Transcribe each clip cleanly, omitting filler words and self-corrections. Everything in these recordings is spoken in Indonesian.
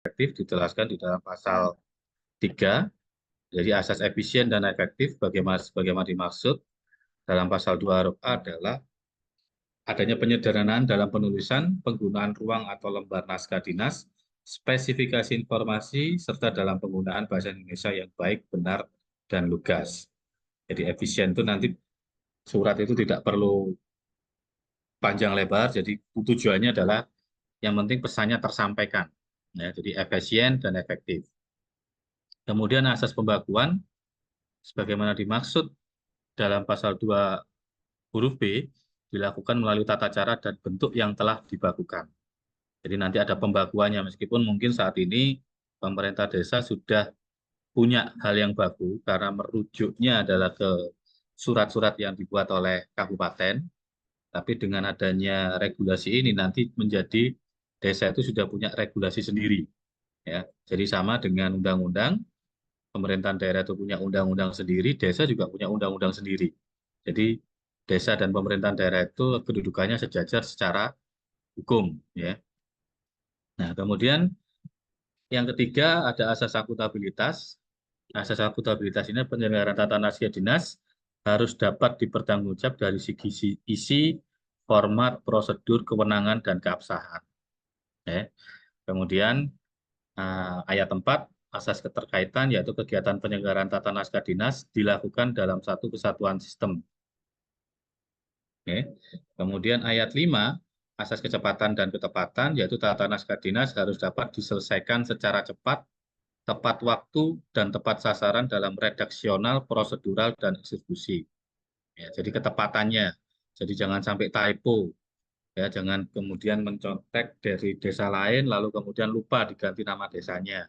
efektif dijelaskan di dalam pasal 3. Jadi asas efisien dan efektif bagaimana dimaksud dalam pasal 2 huruf A adalah adanya penyederhanaan dalam penulisan, penggunaan ruang atau lembar naskah dinas, spesifikasi informasi, serta dalam penggunaan bahasa Indonesia yang baik, benar, dan lugas. Jadi efisien itu nanti surat itu tidak perlu panjang lebar, jadi tujuannya adalah yang penting pesannya tersampaikan. Ya, jadi efisien dan efektif. Kemudian asas pembakuan, sebagaimana dimaksud dalam pasal 2 huruf B, dilakukan melalui tata cara dan bentuk yang telah dibakukan. Jadi nanti ada pembakuannya, meskipun mungkin saat ini pemerintah desa sudah punya hal yang baku, karena merujuknya adalah ke surat-surat yang dibuat oleh kabupaten, tapi dengan adanya regulasi ini nanti menjadi desa itu sudah punya regulasi sendiri. Ya, jadi sama dengan undang-undang, pemerintahan daerah itu punya undang-undang sendiri, desa juga punya undang-undang sendiri. Jadi desa dan pemerintahan daerah itu kedudukannya sejajar secara hukum. Ya. Nah, kemudian yang ketiga ada asas akuntabilitas. Asas akuntabilitas ini penyelenggaraan tata naskah dinas harus dapat dipertanggungjawab dari segi isi, format, prosedur, kewenangan, dan keabsahan. Ya. Kemudian ayat 4, asas keterkaitan yaitu kegiatan penyelenggaraan tata naskah dinas dilakukan dalam satu kesatuan sistem. Oke. Kemudian ayat 5, asas kecepatan dan ketepatan yaitu tata naskah dinas harus dapat diselesaikan secara cepat, tepat waktu, dan tepat sasaran dalam redaksional, prosedural, dan eksekusi. Ya, jadi ketepatannya, jadi jangan sampai typo, ya, jangan kemudian mencontek dari desa lain lalu kemudian lupa diganti nama desanya.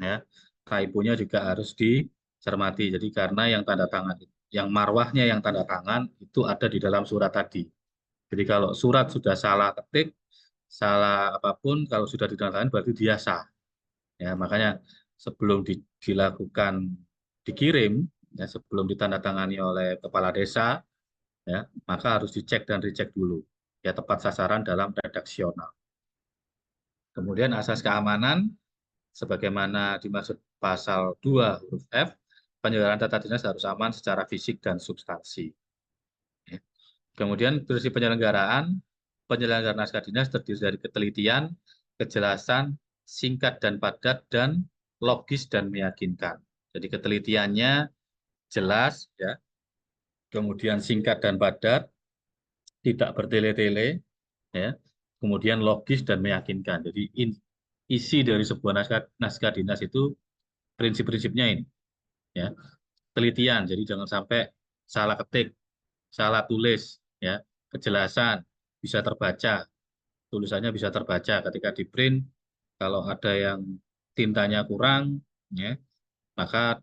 Ya, typo-nya juga harus dicermati. Jadi karena yang tanda tangan, yang marwahnya yang tanda tangan itu ada di dalam surat tadi. Jadi kalau surat sudah salah ketik, salah apapun, kalau sudah ditandatangani berarti dia sah. Ya, makanya sebelum dilakukan dikirim, ya, sebelum ditandatangani oleh kepala desa, ya, maka harus dicek dan recheck dulu, ya, tepat sasaran dalam redaksional. Kemudian asas keamanan, sebagaimana dimaksud pasal 2 huruf F, penyelenggaraan tata dinas harus aman secara fisik dan substansi. Ya. Kemudian prinsip penyelenggaraan naskah dinas terdiri dari ketelitian, kejelasan, singkat dan padat, dan logis dan meyakinkan. Jadi ketelitiannya jelas, ya. Kemudian singkat dan padat, tidak bertele-tele, ya. Kemudian logis dan meyakinkan. Jadi isi dari sebuah naskah dinas itu prinsip-prinsipnya ini, ya. Telitian, jadi jangan sampai salah ketik, salah tulis, ya. Kejelasan, bisa terbaca, tulisannya bisa terbaca ketika di print. Kalau ada yang tintanya kurang, ya, maka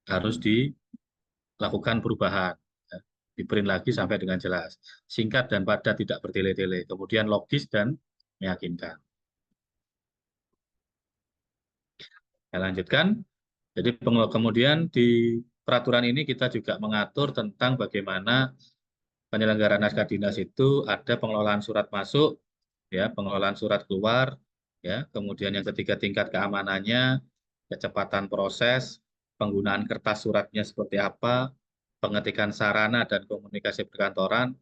harus dilakukan perubahan, ya. Di print lagi sampai dengan jelas, singkat dan padat, tidak bertele-tele, kemudian logis dan meyakinkan. Saya lanjutkan. Jadi kemudian di peraturan ini kita juga mengatur tentang bagaimana penyelenggaraan naskah dinas itu ada pengelolaan surat masuk, ya, pengelolaan surat keluar, ya, kemudian yang ketiga tingkat keamanannya, kecepatan proses, penggunaan kertas suratnya seperti apa, pengetikan sarana dan komunikasi perkantoran,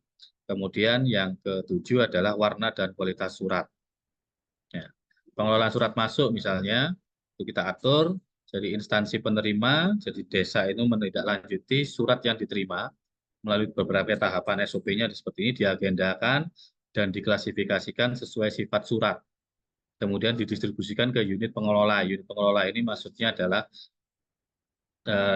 kemudian yang ketujuh adalah warna dan kualitas surat. Ya. Pengelolaan surat masuk misalnya itu kita atur, jadi instansi penerima, jadi desa itu menindaklanjuti surat yang diterima melalui beberapa tahapan SOP-nya seperti ini, diagendakan dan diklasifikasikan sesuai sifat surat. Kemudian didistribusikan ke unit pengelola. Unit pengelola ini maksudnya adalah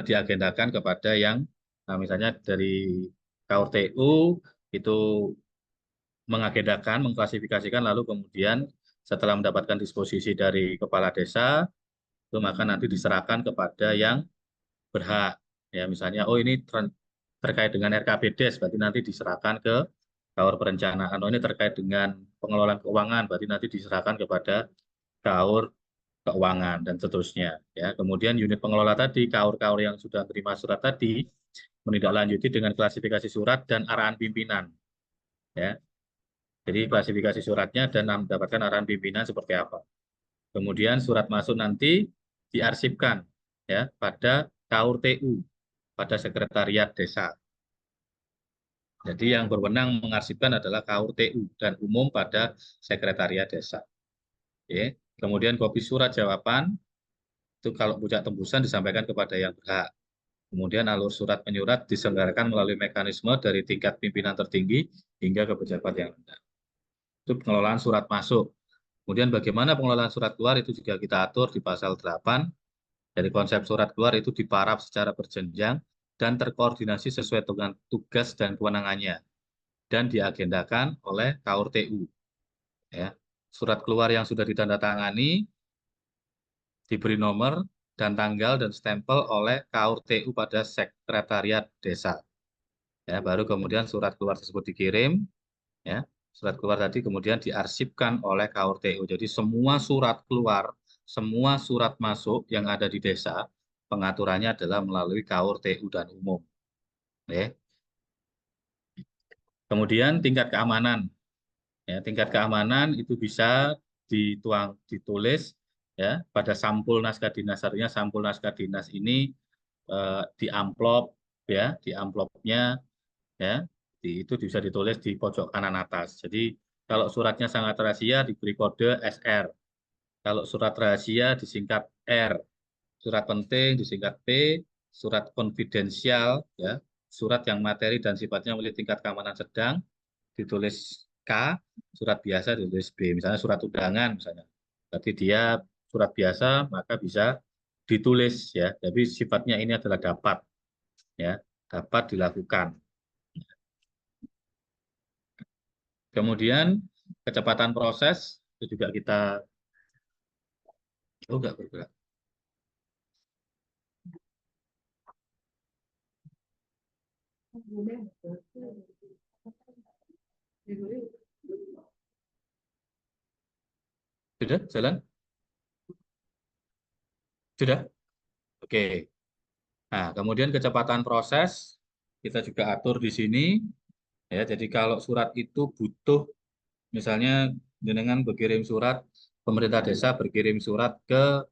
diagendakan kepada yang misalnya dari KURTU itu mengagendakan, mengklasifikasikan, lalu kemudian setelah mendapatkan disposisi dari kepala desa, itu maka nanti diserahkan kepada yang berhak. Ya, misalnya, oh ini terkait dengan RKPDes, berarti nanti diserahkan ke KAUR perencanaan. Oh ini terkait dengan pengelolaan keuangan, berarti nanti diserahkan kepada KAUR keuangan dan seterusnya. Ya, kemudian unit pengelola tadi, KAUR-KAUR yang sudah terima surat tadi, menindaklanjuti dengan klasifikasi surat dan arahan pimpinan. Ya, jadi klasifikasi suratnya dan mendapatkan arahan pimpinan seperti apa. Kemudian surat masuk nanti diarsipkan ya pada KUR TU, pada sekretariat desa. Jadi yang berwenang mengarsipkan adalah KUR TU dan umum pada sekretariat desa. Oke. Kemudian kopi surat jawaban itu kalau puncak tembusan disampaikan kepada yang berhak. Kemudian alur surat menyurat diselenggarakan melalui mekanisme dari tingkat pimpinan tertinggi hingga ke pejabat yang rendah. Itu pengelolaan surat masuk. Kemudian bagaimana pengelolaan surat keluar itu juga kita atur di pasal 8. Dari konsep surat keluar itu diparaf secara berjenjang dan terkoordinasi sesuai dengan tugas dan kewenangannya dan diagendakan oleh KUR TU. Ya. Surat keluar yang sudah ditandatangani diberi nomor dan tanggal dan stempel oleh KUR TU pada sekretariat desa. Ya, baru kemudian surat keluar tersebut dikirim, ya. Surat keluar tadi kemudian diarsipkan oleh KUR TU. Jadi semua surat keluar, semua surat masuk yang ada di desa, pengaturannya adalah melalui KUR TU dan umum. Ya. Kemudian tingkat keamanan. Ya, tingkat keamanan itu bisa ditulis ya pada sampul naskah dinas. Artinya sampul naskah dinas ini di amplop ya, di amplopnya ya, itu bisa ditulis di pojok kanan atas. Jadi kalau suratnya sangat rahasia diberi kode SR. Kalau surat rahasia disingkat R. Surat penting disingkat P. Surat konfidensial ya, surat yang materi dan sifatnya memiliki tingkat keamanan sedang ditulis K, surat biasa ditulis B. Misalnya surat undangan misalnya. Berarti dia surat biasa maka bisa ditulis ya. Tapi sifatnya ini adalah dapat ya, dapat dilakukan. Kemudian kecepatan proses itu juga kita enggak bergerak. Sudah jalan? Sudah? Oke. Nah, kemudian kecepatan proses kita juga atur di sini ya. Jadi kalau surat itu butuh misalnya jenengan berkirim surat, pemerintah desa berkirim surat ke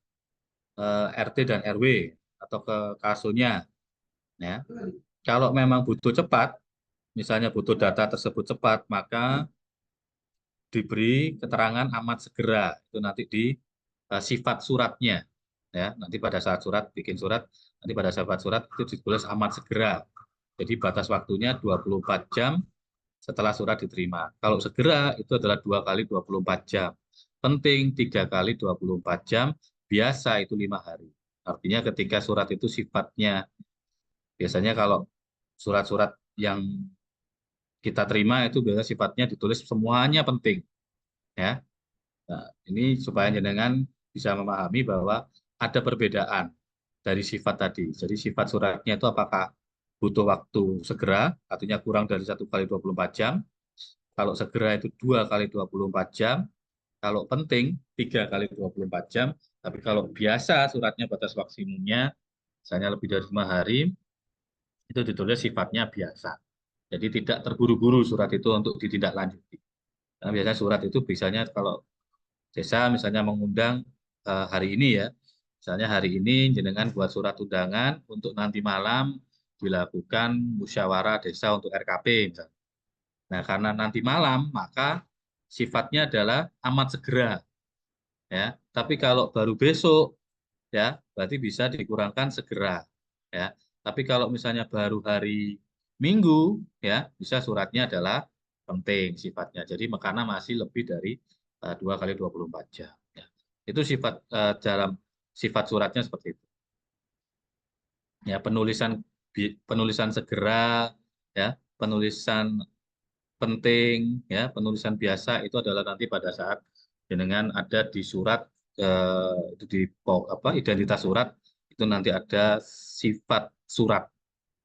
RT dan RW atau ke kasulnya ya. Kalau memang butuh cepat, misalnya butuh data tersebut cepat, maka diberi keterangan amat segera. Itu nanti di sifat suratnya ya. Nanti pada saat surat bikin surat, nanti pada sifat surat itu ditulis amat segera. Jadi batas waktunya 24 jam setelah surat diterima. Kalau segera itu adalah 2 kali 24 jam. Penting 3 kali 24 jam, biasa itu 5 hari. Artinya ketika surat itu sifatnya, biasanya kalau surat-surat yang kita terima itu biasanya sifatnya ditulis semuanya penting. Ya. Nah, ini supaya jenengan bisa memahami bahwa ada perbedaan dari sifat tadi. Jadi sifat suratnya itu apakah butuh waktu segera, artinya kurang dari 1 kali 24 jam. Kalau segera itu 2 kali 24 jam. Kalau penting 3 kali 24 jam. Tapi kalau biasa suratnya batas maksimumnya, misalnya lebih dari 5 hari, itu ditulis sifatnya biasa. Jadi tidak terburu-buru surat itu untuk ditindaklanjuti. Karena biasanya surat itu biasanya kalau desa misalnya mengundang hari ini ya, misalnya hari ini jenengan buat surat undangan untuk nanti malam dilakukan musyawarah desa untuk RKP misalnya. Nah, karena nanti malam maka sifatnya adalah amat segera ya. Tapi kalau baru besok ya, berarti bisa dikurangkan segera ya. Tapi kalau misalnya baru hari Minggu ya, bisa suratnya adalah penting sifatnya. Jadi karena masih lebih dari 2 kali 24 jam. Ya. Itu sifat dalam sifat suratnya seperti itu. Ya, penulisan segera, ya, penulisan penting, ya, penulisan biasa itu adalah nanti pada saat jenengan ada di surat itu di apa identitas surat itu nanti ada sifat surat.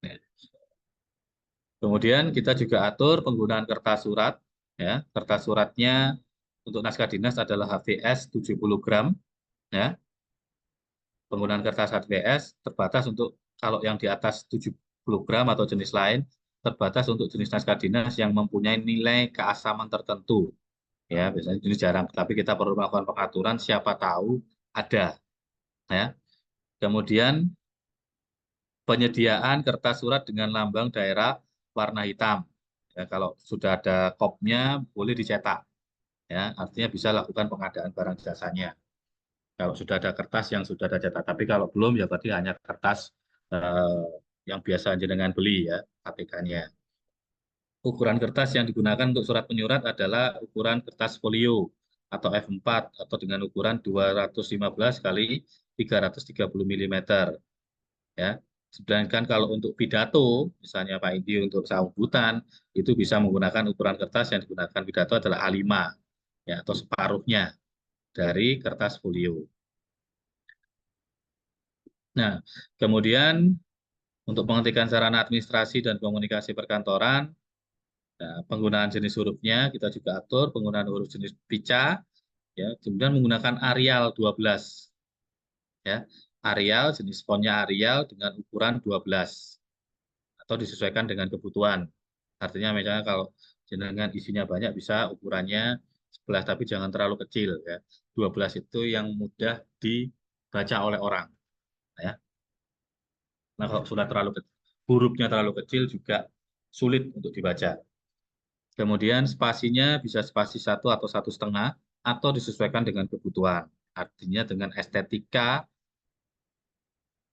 Ya. Kemudian kita juga atur penggunaan kertas surat, ya, kertas suratnya untuk naskah dinas adalah HVS 70 gram, ya. Penggunaan kertas HVS terbatas untuk kalau yang di atas 70 gram atau jenis lain terbatas untuk jenis naskah dinas yang mempunyai nilai keasaman tertentu. Ya, biasanya ini jarang, tapi kita perlu melakukan pengaturan, siapa tahu ada. Ya. Kemudian penyediaan kertas surat dengan lambang daerah warna hitam. Ya, kalau sudah ada kopnya, boleh dicetak. Ya, artinya bisa lakukan pengadaan barang jasanya. Kalau sudah ada kertas yang sudah ada cetak, tapi kalau belum ya berarti hanya kertas eh, yang biasa jenengan beli ya, ATK-nya. Ukuran kertas yang digunakan untuk surat menyurat adalah ukuran kertas folio atau F4 atau dengan ukuran 215 kali 330 mm ya. Sedangkan kalau untuk pidato, misalnya Pak Indi untuk sambutan, itu bisa menggunakan ukuran kertas yang digunakan pidato adalah A5 ya atau separuhnya dari kertas folio. Nah, kemudian untuk pengertian sarana administrasi dan komunikasi perkantoran, nah, penggunaan jenis hurufnya kita juga atur, penggunaan huruf jenis pica, ya, kemudian menggunakan Arial 12, ya, Arial jenis fontnya Arial dengan ukuran 12 atau disesuaikan dengan kebutuhan. Artinya misalnya kalau jenengan isinya banyak bisa ukurannya 11 tapi jangan terlalu kecil ya. 12 itu yang mudah dibaca oleh orang ya. Nah, kalau sudah terlalu kecil, hurufnya terlalu kecil juga sulit untuk dibaca. Kemudian spasinya bisa spasi 1 atau 1,5 atau disesuaikan dengan kebutuhan. Artinya dengan estetika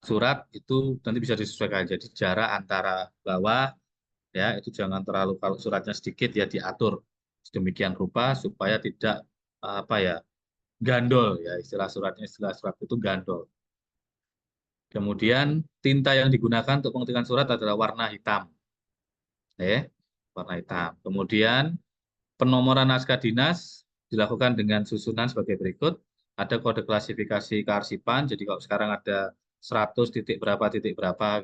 surat itu nanti bisa disesuaikan. Jadi jarak antara bawah ya itu jangan terlalu, kalau suratnya sedikit ya diatur sedemikian rupa supaya tidak apa ya gandol ya, istilah suratnya, istilah surat itu gandol. Kemudian tinta yang digunakan untuk pengetikan surat adalah warna hitam, warna hitam. Kemudian penomoran naskah dinas dilakukan dengan susunan sebagai berikut. Ada kode klasifikasi kearsipan. Jadi kalau sekarang ada 100 titik berapa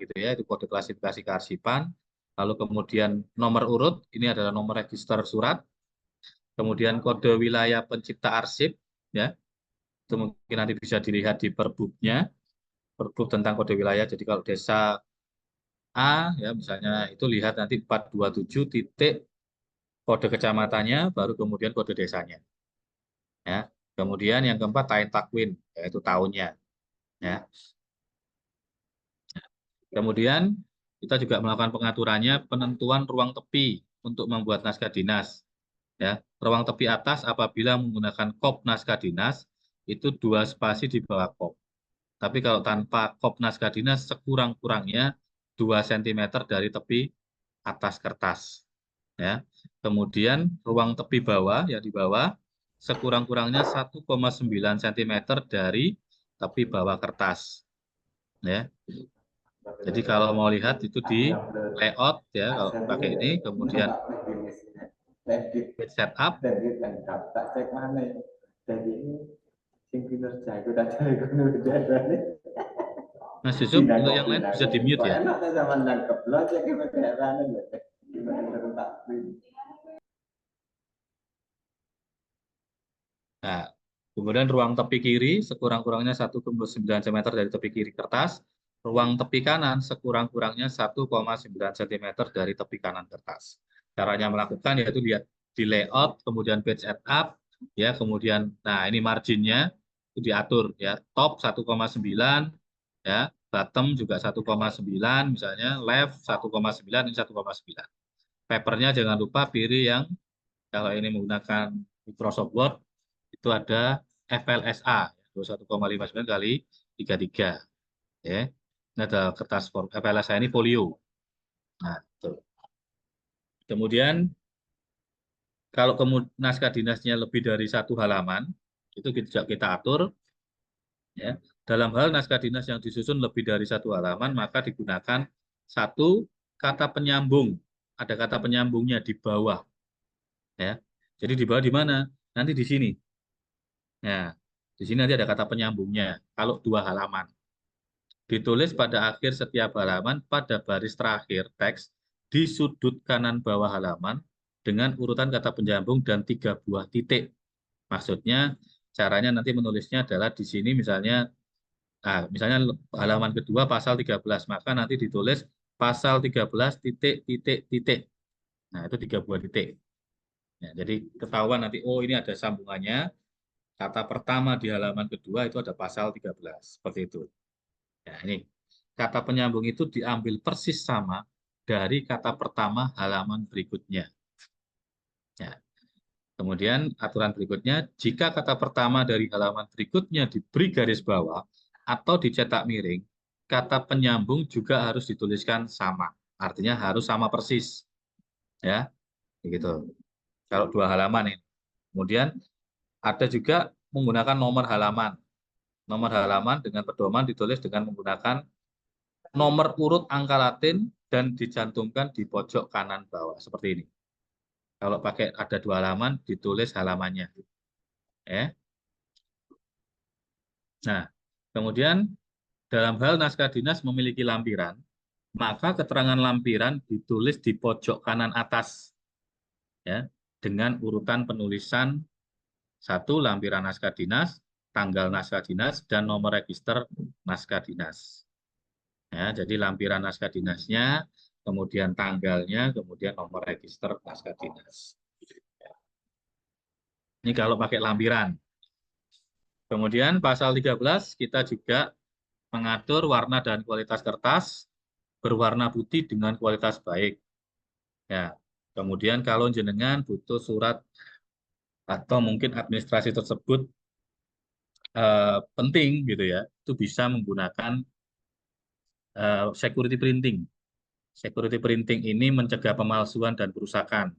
gitu ya, itu kode klasifikasi kearsipan. Lalu kemudian nomor urut, ini adalah nomor register surat. Kemudian kode wilayah pencipta arsip, ya, itu mungkin nanti bisa dilihat di perbuknya, perbuk tentang kode wilayah. Jadi kalau desa A, ya misalnya itu lihat nanti 427 titik kode kecamatannya, baru kemudian kode desanya. Ya. Kemudian yang keempat Tain Takwin, yaitu tahunnya. Ya. Kemudian kita juga melakukan pengaturannya penentuan ruang tepi untuk membuat naskah dinas. Ya, ruang tepi atas apabila menggunakan kop naskah dinas itu 2 spasi di bawah kop. Tapi kalau tanpa kop naskah dinas sekurang-kurangnya 2 cm dari tepi atas kertas. Ya. Kemudian ruang tepi bawah yang di bawah sekurang-kurangnya 1,9 cm dari tepi bawah kertas. Ya. Jadi kalau mau lihat itu di layout ya kalau pakai ini, kemudian page setup. tak cek mana jadi ini sing kinerja itu tadi kinerja Mas Yusuf, pindah untuk kok yang lain pindah bisa di mute ya. enak zaman nangkep lo aja kita daerahnya gimana tak. Nah, kemudian ruang tepi kiri sekurang-kurangnya 1,9 cm dari tepi kiri kertas. Ruang tepi kanan sekurang-kurangnya 1,9 cm dari tepi kanan kertas. Caranya melakukan yaitu lihat di layout, kemudian page setup, ya, kemudian, nah ini marginnya itu diatur ya, top 1,9, ya, bottom juga 1,9, misalnya left 1,9, ini 1,9. Papernya jangan lupa pilih yang kalau ini menggunakan Microsoft Word itu ada FLSA 21,59 kali 33 ya. Ini ada kertas FLSA ini folio. Nah, itu. Kemudian kalau naskah dinasnya lebih dari 1 halaman itu kita atur ya. Dalam hal naskah dinas yang disusun lebih dari 1 halaman maka digunakan satu kata penyambung. Ada kata penyambungnya di bawah ya. Jadi di bawah di mana? Nanti di sini. Nah, di sini nanti ada kata penyambungnya. Kalau 2 halaman. Ditulis pada akhir setiap halaman pada baris terakhir teks di sudut kanan bawah halaman dengan urutan kata penyambung dan 3 buah titik. Maksudnya caranya nanti menulisnya adalah di sini misalnya halaman kedua pasal 13, maka nanti ditulis pasal 13 titik titik titik. Nah, itu 3 buah titik. Ya, jadi ketahuan nanti, oh ini ada sambungannya, kata pertama di halaman kedua itu ada pasal 13, seperti itu. Ya, ini kata penyambung itu diambil persis sama dari kata pertama halaman berikutnya. Ya. Kemudian aturan berikutnya, jika kata pertama dari halaman berikutnya diberi garis bawah atau dicetak miring, kata penyambung juga harus dituliskan sama. Artinya harus sama persis. Ya, begitu. Kalau dua halaman ini. Kemudian ada juga menggunakan nomor halaman. Nomor halaman dengan pedoman ditulis dengan menggunakan nomor urut angka Latin dan dicantumkan di pojok kanan bawah seperti ini. Kalau pakai ada dua halaman, ditulis halamannya. Ya. Nah, kemudian dalam hal naskah dinas memiliki lampiran, maka keterangan lampiran ditulis di pojok kanan atas, ya, dengan urutan penulisan satu lampiran naskah dinas, tanggal naskah dinas, dan nomor register naskah dinas. Ya, jadi lampiran naskah dinasnya, kemudian tanggalnya, kemudian nomor register naskah dinas. Ini kalau pakai lampiran. Kemudian pasal 13 kita juga mengatur warna dan kualitas kertas berwarna putih dengan kualitas baik. Ya. Kemudian kalau jenengan butuh surat atau mungkin administrasi tersebut penting gitu ya, itu bisa menggunakan security printing. Security printing ini mencegah pemalsuan dan perusakan,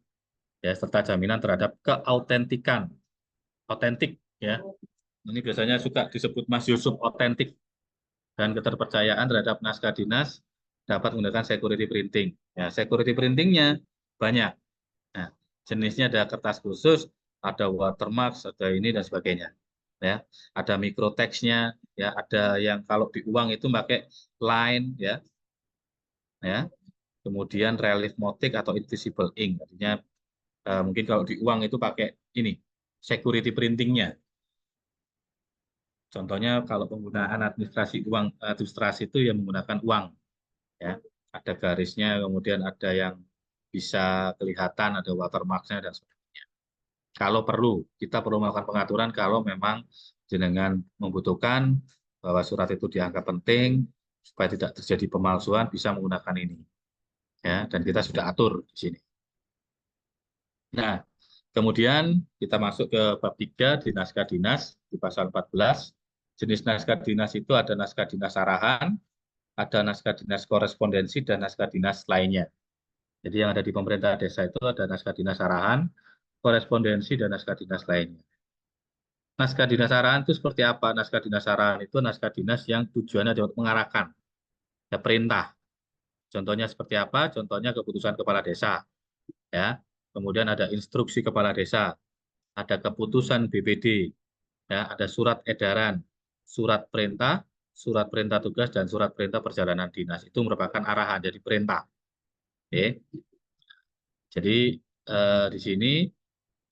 ya, serta jaminan terhadap keautentikan, otentik, ya. Ini biasanya suka disebut Mas Yusuf otentik, dan keterpercayaan terhadap naskah dinas dapat menggunakan security printing. Ya, security printingnya banyak. Nah, jenisnya ada kertas khusus, ada watermark, ada ini dan sebagainya. Ya, ada microtext-nya, ya, ada yang kalau di uang itu pakai line, ya, ya. Kemudian relief motif atau invisible ink, artinya mungkin kalau di uang itu pakai ini security printingnya. Contohnya kalau penggunaan administrasi uang, administrasi itu yang menggunakan uang, ya, ada garisnya, kemudian ada yang bisa kelihatan, ada watermark-nya dan sebagainya. Kalau perlu, kita perlu melakukan pengaturan kalau memang jenengan membutuhkan bahwa surat itu dianggap penting supaya tidak terjadi pemalsuan, bisa menggunakan ini, ya, dan kita sudah atur di sini. Nah, kemudian kita masuk ke bab 3 di naskah dinas di pasal 14. Jenis naskah dinas itu ada naskah dinas arahan, ada naskah dinas korespondensi, dan naskah dinas lainnya. Jadi yang ada di pemerintah desa itu ada naskah dinas arahan, korespondensi, dan naskah dinas lainnya. Naskah dinas arahan itu seperti apa? Naskah dinas arahan itu naskah dinas yang tujuannya untuk mengarahkan, ya, perintah. Contohnya seperti apa? Contohnya keputusan kepala desa, ya. Kemudian ada instruksi kepala desa, ada keputusan BPD, ya, ada surat edaran, surat perintah tugas, dan surat perintah perjalanan dinas. Itu merupakan arahan, jadi perintah. Oke. Jadi di sini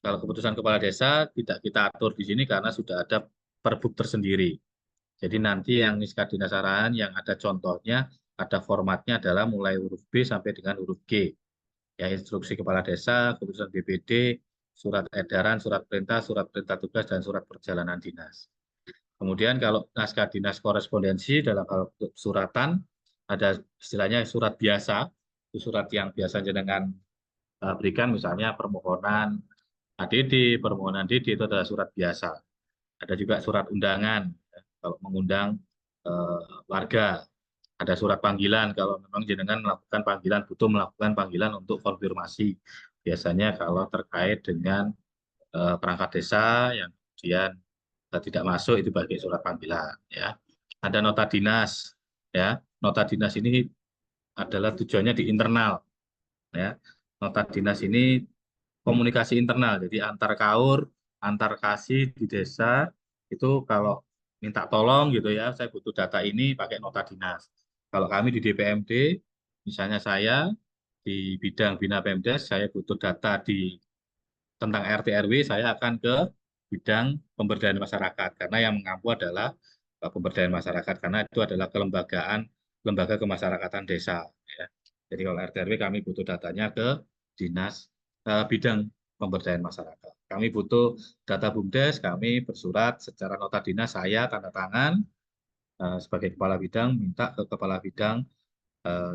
kalau keputusan kepala desa tidak kita atur di sini karena sudah ada perbuk tersendiri. Jadi nanti yang naskah dinas arahan yang ada contohnya, ada formatnya adalah mulai huruf B sampai dengan huruf G. Ya, instruksi kepala desa, keputusan BPD, surat edaran, surat perintah tugas, dan surat perjalanan dinas. Kemudian kalau naskah dinas korespondensi dalam hal suratan, ada istilahnya surat biasa, itu surat yang biasa jenengan berikan, misalnya permohonan ADD, permohonan DD itu adalah surat biasa. Ada juga surat undangan, ya, kalau mengundang warga. Ada surat panggilan kalau memang jenengan melakukan panggilan, butuh melakukan panggilan untuk konfirmasi. Biasanya kalau terkait dengan perangkat desa yang kemudian tidak masuk itu sebagai surat panggilan, ya. Ada nota dinas, ya. Nota dinas ini adalah tujuannya di internal, ya. Nota dinas ini komunikasi internal, jadi antar kaur, antar kasih di desa itu kalau minta tolong gitu ya, saya butuh data ini pakai nota dinas. Kalau kami di DPMD, misalnya saya di bidang Bina Pemdes, saya butuh data tentang RT RW, saya akan ke bidang pemberdayaan masyarakat karena yang mengampu adalah pemberdayaan masyarakat karena itu adalah kelembagaan lembaga kemasyarakatan desa, ya. Jadi kalau RT RW kami butuh datanya ke dinas bidang pemberdayaan masyarakat. Kami butuh data BUMDes, kami bersurat secara nota dinas, saya tanda tangan sebagai kepala bidang, minta ke kepala bidang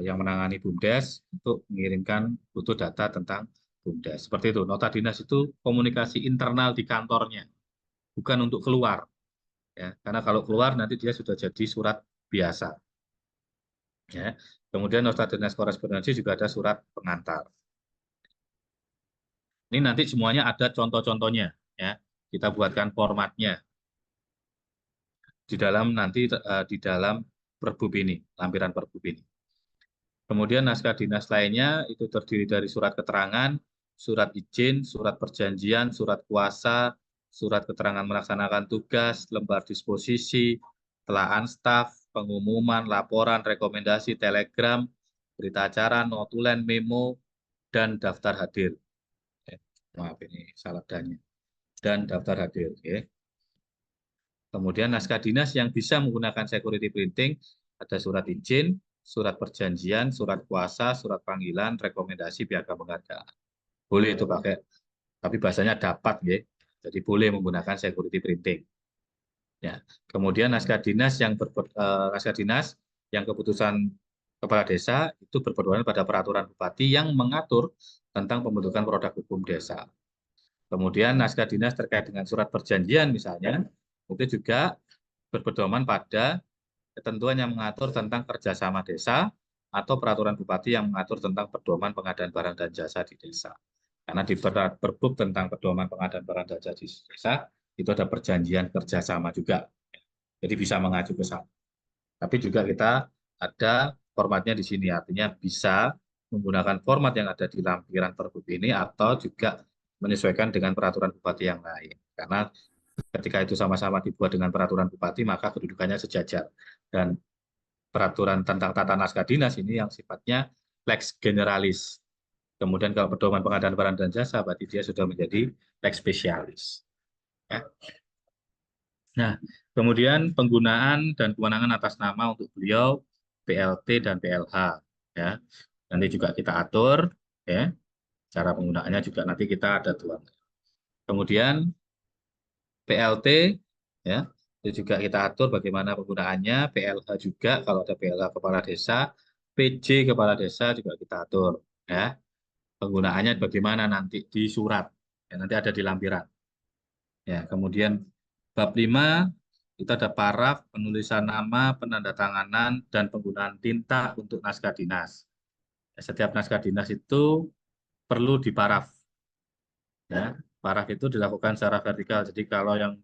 yang menangani BUMDes untuk mengirimkan butuh data tentang BUMDes. Seperti itu, nota dinas itu komunikasi internal di kantornya, bukan untuk keluar. Ya, karena kalau keluar nanti dia sudah jadi surat biasa. Ya. Kemudian nota dinas korespondensi juga ada surat pengantar. Ini nanti semuanya ada contoh-contohnya, ya. Kita buatkan formatnya di dalam di dalam perbub ini, lampiran perbub ini. Kemudian naskah dinas lainnya itu terdiri dari surat keterangan, surat izin, surat perjanjian, surat kuasa, surat keterangan melaksanakan tugas, lembar disposisi, telaan staf, pengumuman, laporan, rekomendasi, telegram, berita acara, notulen, memo, dan daftar hadir. Maaf ini salah danya. Dan daftar hadir. Kemudian naskah dinas yang bisa menggunakan security printing ada surat izin, surat perjanjian, surat kuasa, surat panggilan, rekomendasi piagam penghargaan. Boleh itu pakai, tapi bahasanya dapat, ya. Jadi boleh menggunakan security printing. Ya. Kemudian naskah dinas yang keputusan kepala desa itu berpedoman pada peraturan bupati yang mengatur tentang pembentukan produk hukum desa. Kemudian naskah dinas terkait dengan surat perjanjian misalnya itu juga berpedoman pada ketentuan yang mengatur tentang kerjasama desa atau peraturan bupati yang mengatur tentang pedoman pengadaan barang dan jasa di desa. Karena di perbub tentang pedoman pengadaan barang dan jasa di desa itu ada perjanjian kerjasama juga. Jadi bisa mengacu ke sana. Tapi juga kita ada formatnya di sini, artinya bisa menggunakan format yang ada di lampiran perbub ini atau juga menyesuaikan dengan peraturan bupati yang lain. Karena ketika itu sama-sama dibuat dengan peraturan bupati, maka kedudukannya sejajar. Dan peraturan tentang tata naskah dinas ini yang sifatnya lex generalis. Kemudian kalau pedoman pengadaan barang dan jasa, berarti dia sudah menjadi lex spesialis. Ya. Nah, kemudian penggunaan dan kewenangan atas nama untuk beliau PLT dan PLH. Ya. Nanti juga kita atur, ya. Cara penggunaannya juga nanti kita ada tuang. Kemudian PLT, ya, itu juga kita atur bagaimana penggunaannya. PLH juga kalau ada PLH kepala desa, PJ kepala desa juga kita atur. Ya. Penggunaannya bagaimana nanti di surat, ya, nanti ada di lampiran. Ya, kemudian bab 5 itu ada paraf, penulisan nama, penandatanganan, dan penggunaan tinta untuk naskah dinas. Ya, setiap naskah dinas itu perlu diparaf. Ya, paraf itu dilakukan secara vertikal. Jadi kalau yang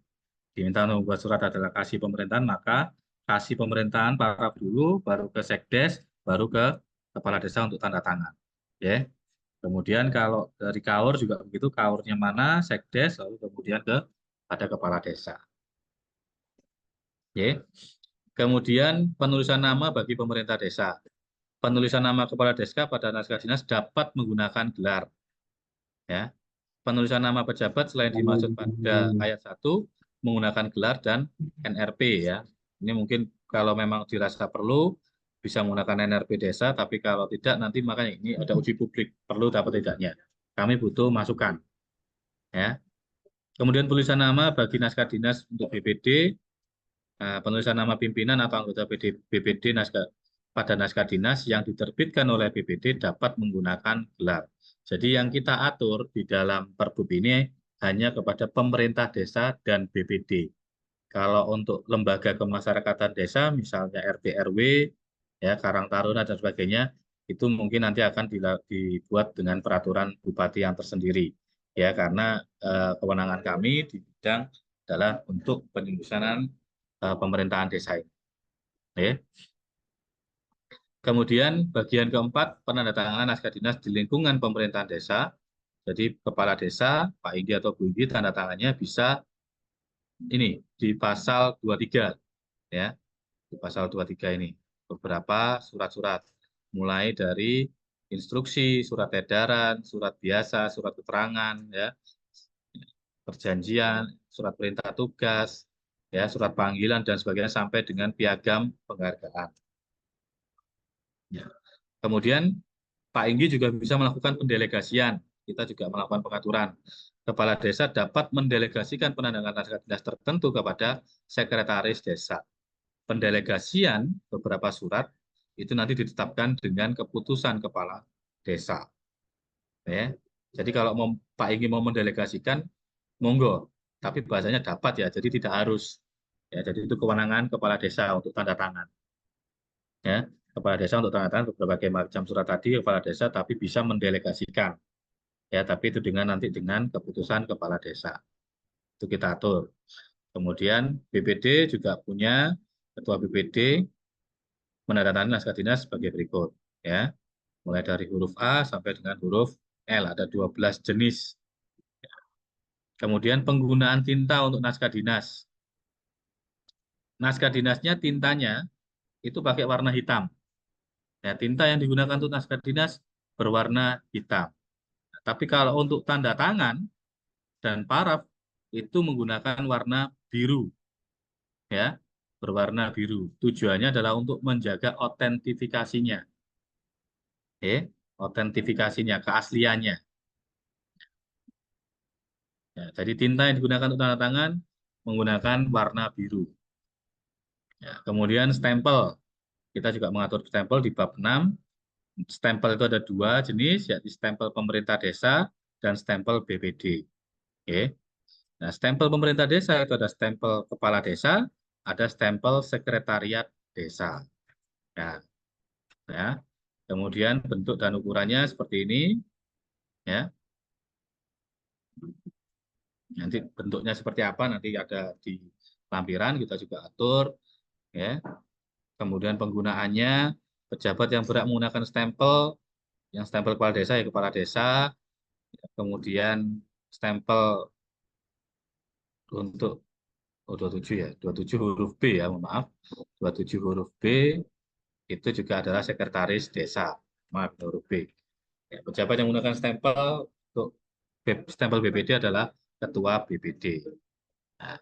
diminta membuat surat adalah kasih pemerintahan, maka kasih pemerintahan paraf dulu, baru ke sekdes, baru ke kepala desa untuk tanda tangan. Ya. Kemudian kalau dari kaur juga begitu, kaurnya mana, sekdes, lalu kemudian pada kepala desa. Ya. Kemudian penulisan nama bagi pemerintah desa. Penulisan nama kepala desa pada naskah dinas dapat menggunakan gelar. Ya. Penulisan nama pejabat selain dimaksud pada ayat 1 menggunakan gelar dan NRP, ya. Ini mungkin kalau memang dirasa perlu bisa menggunakan NRP desa, tapi kalau tidak nanti makanya ini ada uji publik, perlu dapat tidaknya. Kami butuh masukan, ya. Kemudian tulisan nama bagi naskah dinas untuk BPD, penulisan nama pimpinan atau anggota BPD pada naskah dinas yang diterbitkan oleh BPD dapat menggunakan gelar. Jadi yang kita atur di dalam perbub ini hanya kepada pemerintah desa dan BPD. Kalau untuk lembaga kemasyarakatan desa, misalnya RT RW, ya Karang Taruna dan sebagainya, itu mungkin nanti akan dibuat dengan peraturan bupati yang tersendiri. Ya, karena kewenangan kami di bidang adalah untuk penyusunan pemerintahan desa ini. Ya. Kemudian bagian keempat, penandatanganan naskah dinas di lingkungan pemerintahan desa. Jadi kepala desa, Pak Inggi atau Bu Inggi, tanda tangannya bisa ini di pasal 23, ya. Di pasal 23 ini beberapa surat-surat mulai dari instruksi, surat edaran, surat biasa, surat keterangan, ya, perjanjian, surat perintah tugas, ya, surat panggilan dan sebagainya sampai dengan piagam penghargaan. Ya. Kemudian Pak Inggi juga bisa melakukan pendelegasian kita juga melakukan pengaturan. Kepala desa dapat mendelegasikan penandatanganan naskah dinas tertentu kepada sekretaris desa. Pendelegasian beberapa surat itu nanti ditetapkan dengan keputusan kepala desa. Ya. Jadi kalau Pak ingin mau mendelegasikan, monggo. Tapi bahasanya dapat ya, jadi tidak harus. Ya, jadi itu kewenangan kepala desa untuk tanda tangan. Ya, kepala desa untuk tanda tangan berbagai macam surat tadi kepala desa, tapi bisa mendelegasikan. Ya, tapi itu nanti dengan keputusan kepala desa. Itu kita atur. Kemudian BPD juga punya ketua BPD menandatangani naskah dinas sebagai berikut. Ya, mulai dari huruf A sampai dengan huruf L, ada 12 jenis. Kemudian penggunaan tinta untuk naskah dinas. Naskah dinasnya tintanya itu pakai warna hitam. Ya, tinta yang digunakan untuk naskah dinas berwarna hitam. Nah, tapi kalau untuk tanda tangan dan paraf itu menggunakan warna biru. Ya, berwarna biru. Tujuannya adalah untuk menjaga otentifikasinya. Otentifikasinya, keasliannya. Ya, jadi tinta yang digunakan untuk tanda tangan menggunakan warna biru. Ya, kemudian stempel. Kita juga mengatur stempel di bab 6. Stempel itu ada 2 jenis, yaitu stempel pemerintah desa dan stempel BPD. Oke. Nah, stempel pemerintah desa itu ada stempel kepala desa, ada stempel sekretariat desa. Ya, ya. Kemudian bentuk dan ukurannya seperti ini. Ya. Nanti bentuknya seperti apa nanti ada di lampiran kita juga atur. Ya. Kemudian penggunaannya pejabat yang berhak menggunakan stempel, yang stempel kepala desa ya kepala desa. Kemudian stempel untuk 27 ya, 27 huruf B ya, mohon maaf. 27 huruf B itu juga adalah sekretaris desa. Maaf, huruf B. Ya, pejabat yang menggunakan stempel untuk stempel BPD adalah ketua BPD. Nah,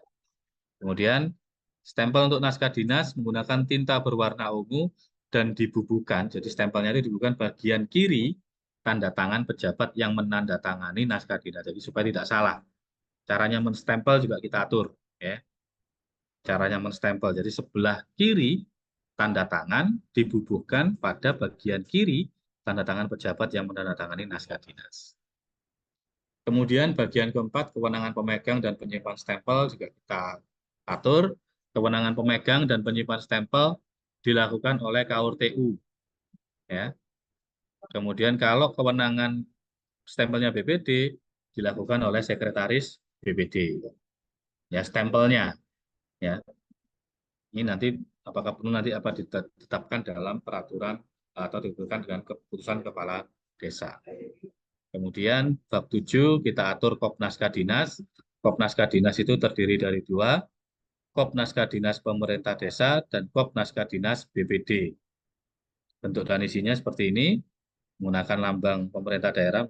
kemudian stempel untuk naskah dinas menggunakan tinta berwarna ungu dan dibubuhkan. Jadi stempelnya itu dibubuhkan bagian kiri tanda tangan pejabat yang menandatangani naskah dinas. Jadi supaya tidak salah. Caranya menstempel juga kita atur. Ya. Caranya menstempel. Jadi sebelah kiri tanda tangan dibubuhkan pada bagian kiri tanda tangan pejabat yang menandatangani naskah dinas. Kemudian bagian keempat, kewenangan pemegang dan penyimpan stempel juga kita atur. Kewenangan pemegang dan penyimpan stempel dilakukan oleh KURTU. Ya. Kemudian kalau kewenangan stempelnya BPD dilakukan oleh sekretaris BPD. Ya, stempelnya. Ya. Ini nanti apakah perlu nanti apa ditetapkan dalam peraturan atau ditetapkan dengan keputusan kepala desa. Kemudian bab 7 kita atur kop naskah dinas. Kop naskah dinas itu terdiri dari 2, kop naskah dinas pemerintah desa dan kop naskah dinas BPD. Bentuk dan isinya seperti ini, menggunakan lambang pemerintah daerah.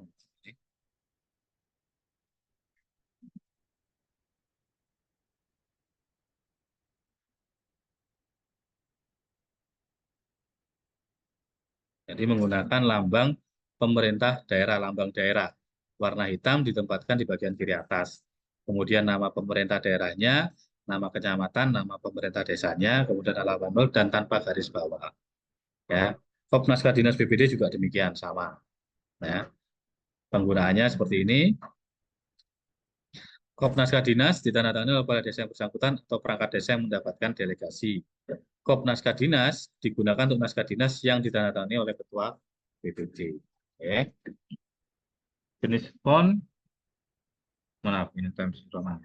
Jadi menggunakan lambang pemerintah daerah, lambang daerah. Warna hitam ditempatkan di bagian kiri atas. Kemudian nama pemerintah daerahnya, nama kecamatan, nama pemerintah desanya, kemudian alamat dan tanpa garis bawah. Ya, kop naskah dinas BPD juga demikian sama. Ya, penggunaannya seperti ini. Kop naskah dinas ditandatangani oleh kepala desa yang bersangkutan atau perangkat desa yang mendapatkan delegasi. Kop naskah dinas digunakan untuk naskah dinas yang ditandatangani oleh ketua BPD. Oke. Jenis font, maaf ini Times Roman.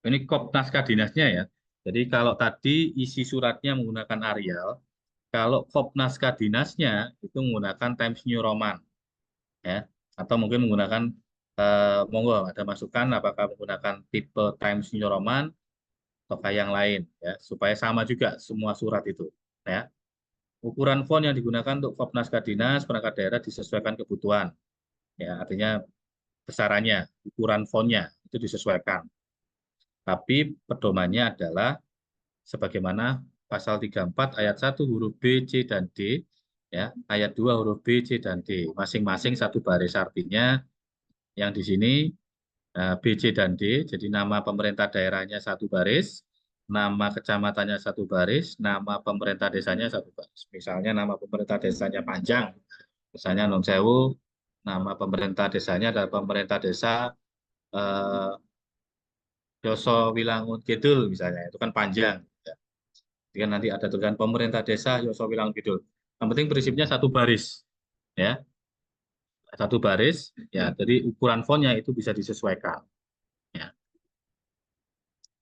Ini kop naskah dinasnya ya. Jadi kalau tadi isi suratnya menggunakan Arial, kalau kop naskah dinasnya itu menggunakan Times New Roman, ya. Atau mungkin menggunakan monggo ada masukan apakah menggunakan tipe Times New Roman atau yang lain, ya, supaya sama juga semua surat itu, ya. Ukuran font yang digunakan untuk kop naskah dinas perangkat daerah disesuaikan kebutuhan, ya, artinya besarannya, ukuran fontnya itu disesuaikan. Tapi pedomannya adalah sebagaimana pasal 34 ayat 1 huruf B, C, dan D, Ya, ayat 2 huruf B, C, dan D. Masing-masing satu baris, artinya yang di sini B, C, dan D. Jadi nama pemerintah daerahnya satu baris, nama kecamatannya satu baris, nama pemerintah desanya satu baris. Misalnya nama pemerintah desanya panjang, misalnya Non Sewu, nama pemerintah desanya adalah pemerintah desa eh, Yoso Wilangun Kidul misalnya, itu kan panjang. Ya. Jadi kan nanti ada tulisan pemerintah desa Yoso Wilangun Kidul. Yang penting prinsipnya satu baris, ya, satu baris. Ya, jadi ukuran fontnya itu bisa disesuaikan. Ya.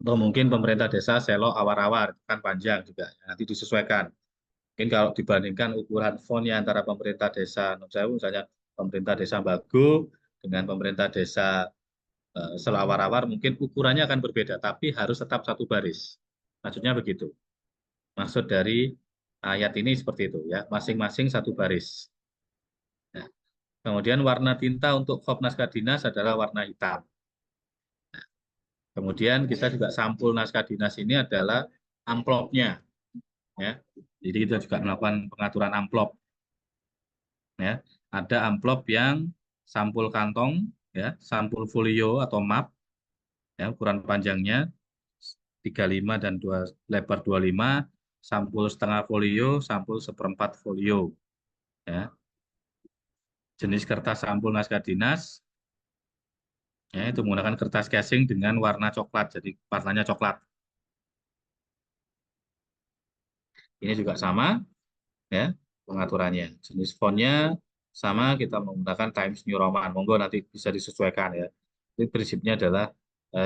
Atau mungkin pemerintah desa Selo Awar-Awar kan panjang juga, ya, nanti disesuaikan. Mungkin kalau dibandingkan ukuran fontnya antara pemerintah desa Non Sewu, misalnya pemerintah desa Bago dengan pemerintah desa Selawar-awar mungkin ukurannya akan berbeda, tapi harus tetap satu baris. Maksudnya begitu. Maksud dari ayat ini seperti itu ya, masing-masing satu baris. Nah, kemudian warna tinta untuk khop naskah dinas adalah warna hitam. Kemudian kita juga sampul naskah dinas ini adalah amplopnya, ya. Jadi kita juga melakukan pengaturan amplop, ya. Ada amplop yang sampul kantong, ya, sampul folio atau map, ya, ukuran panjangnya 35 dan 2, lebar 25, sampul setengah folio, sampul seperempat folio, ya. Jenis kertas sampul naskah dinas, ya, itu menggunakan kertas casing dengan warna coklat, jadi warnanya coklat. Ini juga sama, ya, pengaturannya. Jenis fontnya sama, kita menggunakan Times New Roman. Monggo nanti bisa disesuaikan ya. Jadi prinsipnya adalah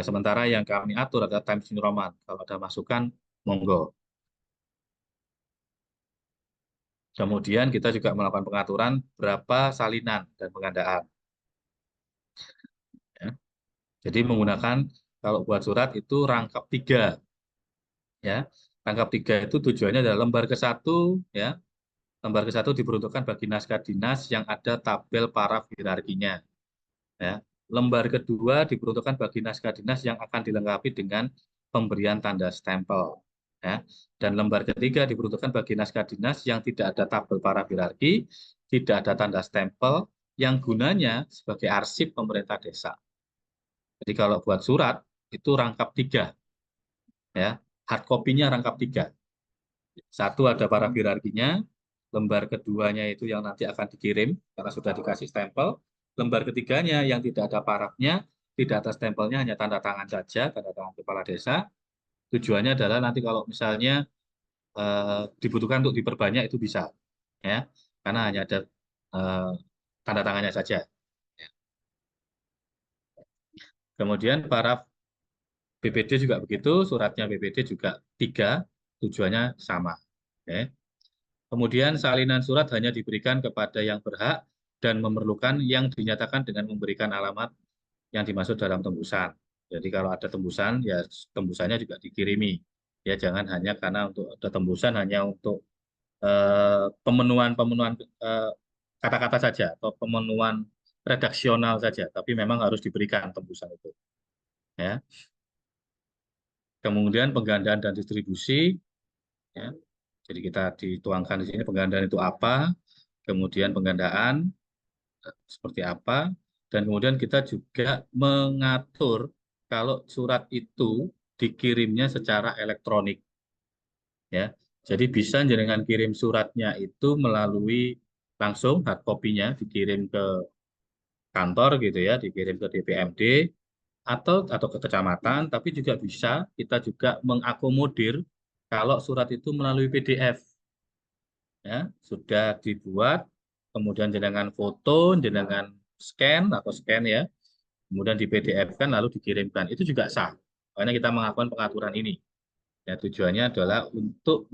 sementara yang kami atur adalah Times New Roman. Kalau ada masukan, monggo. Kemudian kita juga melakukan pengaturan berapa salinan dan pengandaan. Ya. Jadi menggunakan kalau buat surat itu rangkap 3. Ya. Rangkap 3 itu tujuannya adalah lembar ke-1, ya. Lembar ke-1 diperuntukkan bagi naskah dinas yang ada tabel paraf hierarkinya. Ya. Lembar kedua diperuntukkan bagi naskah dinas yang akan dilengkapi dengan pemberian tanda stempel. Ya. Dan lembar ketiga diperuntukkan bagi naskah dinas yang tidak ada tabel paraf hierarki, tidak ada tanda stempel, yang gunanya sebagai arsip pemerintah desa. Jadi kalau buat surat itu rangkap 3, ya, hard copy-nya rangkap 3. Satu ada paraf hierarkinya, lembar keduanya itu yang nanti akan dikirim karena sudah dikasih stempel. Lembar ketiganya yang tidak ada parafnya, tidak ada stempelnya, hanya tanda tangan saja, tanda tangan kepala desa. Tujuannya adalah nanti kalau misalnya dibutuhkan untuk diperbanyak itu bisa, ya, karena hanya ada eh, tanda tangannya saja. Kemudian paraf BPD juga begitu, suratnya BPD juga 3, tujuannya sama. Oke. Kemudian salinan surat hanya diberikan kepada yang berhak dan memerlukan yang dinyatakan dengan memberikan alamat yang dimaksud dalam tembusan. Jadi kalau ada tembusan, ya tembusannya juga dikirimi. Ya jangan hanya karena untuk ada tembusan hanya untuk pemenuhan-pemenuhan kata-kata saja atau pemenuhan redaksional saja, tapi memang harus diberikan tembusan itu. Ya. Kemudian penggandaan dan distribusi, ya. Jadi kita dituangkan di sini penggandaan itu apa, kemudian penggandaan seperti apa, dan kemudian kita juga mengatur kalau surat itu dikirimnya secara elektronik, ya. Jadi bisa jenengan kirim suratnya itu melalui langsung hard copy-nya dikirim ke kantor gitu ya, dikirim ke DPMD atau ke kecamatan, tapi juga bisa kita juga mengakomodir kalau surat itu melalui PDF, ya, sudah dibuat, kemudian jenengan foto, jenengan scan ya, kemudian di PDF-kan lalu dikirimkan, itu juga sah. Makanya kita melakukan pengaturan ini. Ya, tujuannya adalah untuk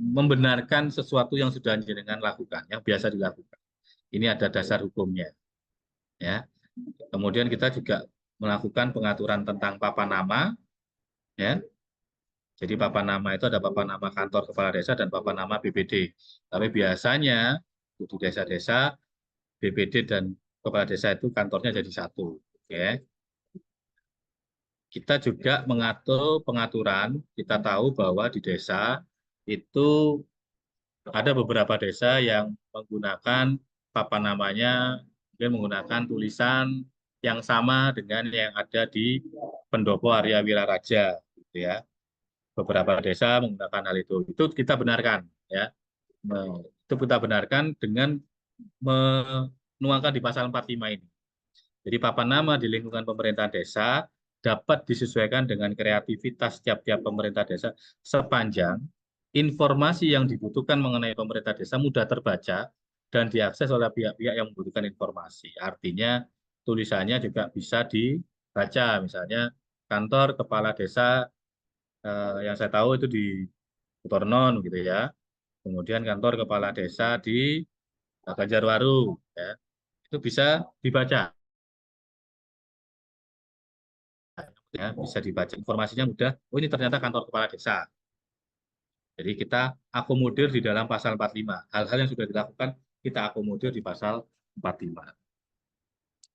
membenarkan sesuatu yang sudah jenengan lakukan, yang biasa dilakukan. Ini ada dasar hukumnya. Ya. Kemudian kita juga melakukan pengaturan tentang papan nama. Ya. Jadi papan nama itu ada papan nama kantor kepala desa dan papan nama BPD. Tapi biasanya di desa-desa BPD dan kepala desa itu kantornya jadi satu. Oke. Kita juga mengatur pengaturan, kita tahu bahwa di desa itu ada beberapa desa yang menggunakan papan namanya, mungkin menggunakan tulisan yang sama dengan yang ada di Pendopo Arya Wiraraja, gitu ya. Beberapa desa menggunakan hal itu. Itu kita benarkan, ya. Itu kita benarkan dengan menuangkan di pasal 45 ini. Jadi papan nama di lingkungan pemerintahan desa dapat disesuaikan dengan kreativitas tiap-tiap pemerintah desa sepanjang informasi yang dibutuhkan mengenai pemerintah desa mudah terbaca dan diakses oleh pihak-pihak yang membutuhkan informasi. Artinya tulisannya juga bisa dibaca, misalnya kantor kepala desa yang saya tahu itu di Kutornon gitu ya. Kemudian kantor kepala desa di Banjarwaru ya. Itu bisa dibaca ya, bisa dibaca informasinya mudah. Oh ini ternyata kantor kepala desa. Jadi kita akomodir di dalam pasal 45. Hal-hal yang sudah dilakukan kita akomodir di pasal 45.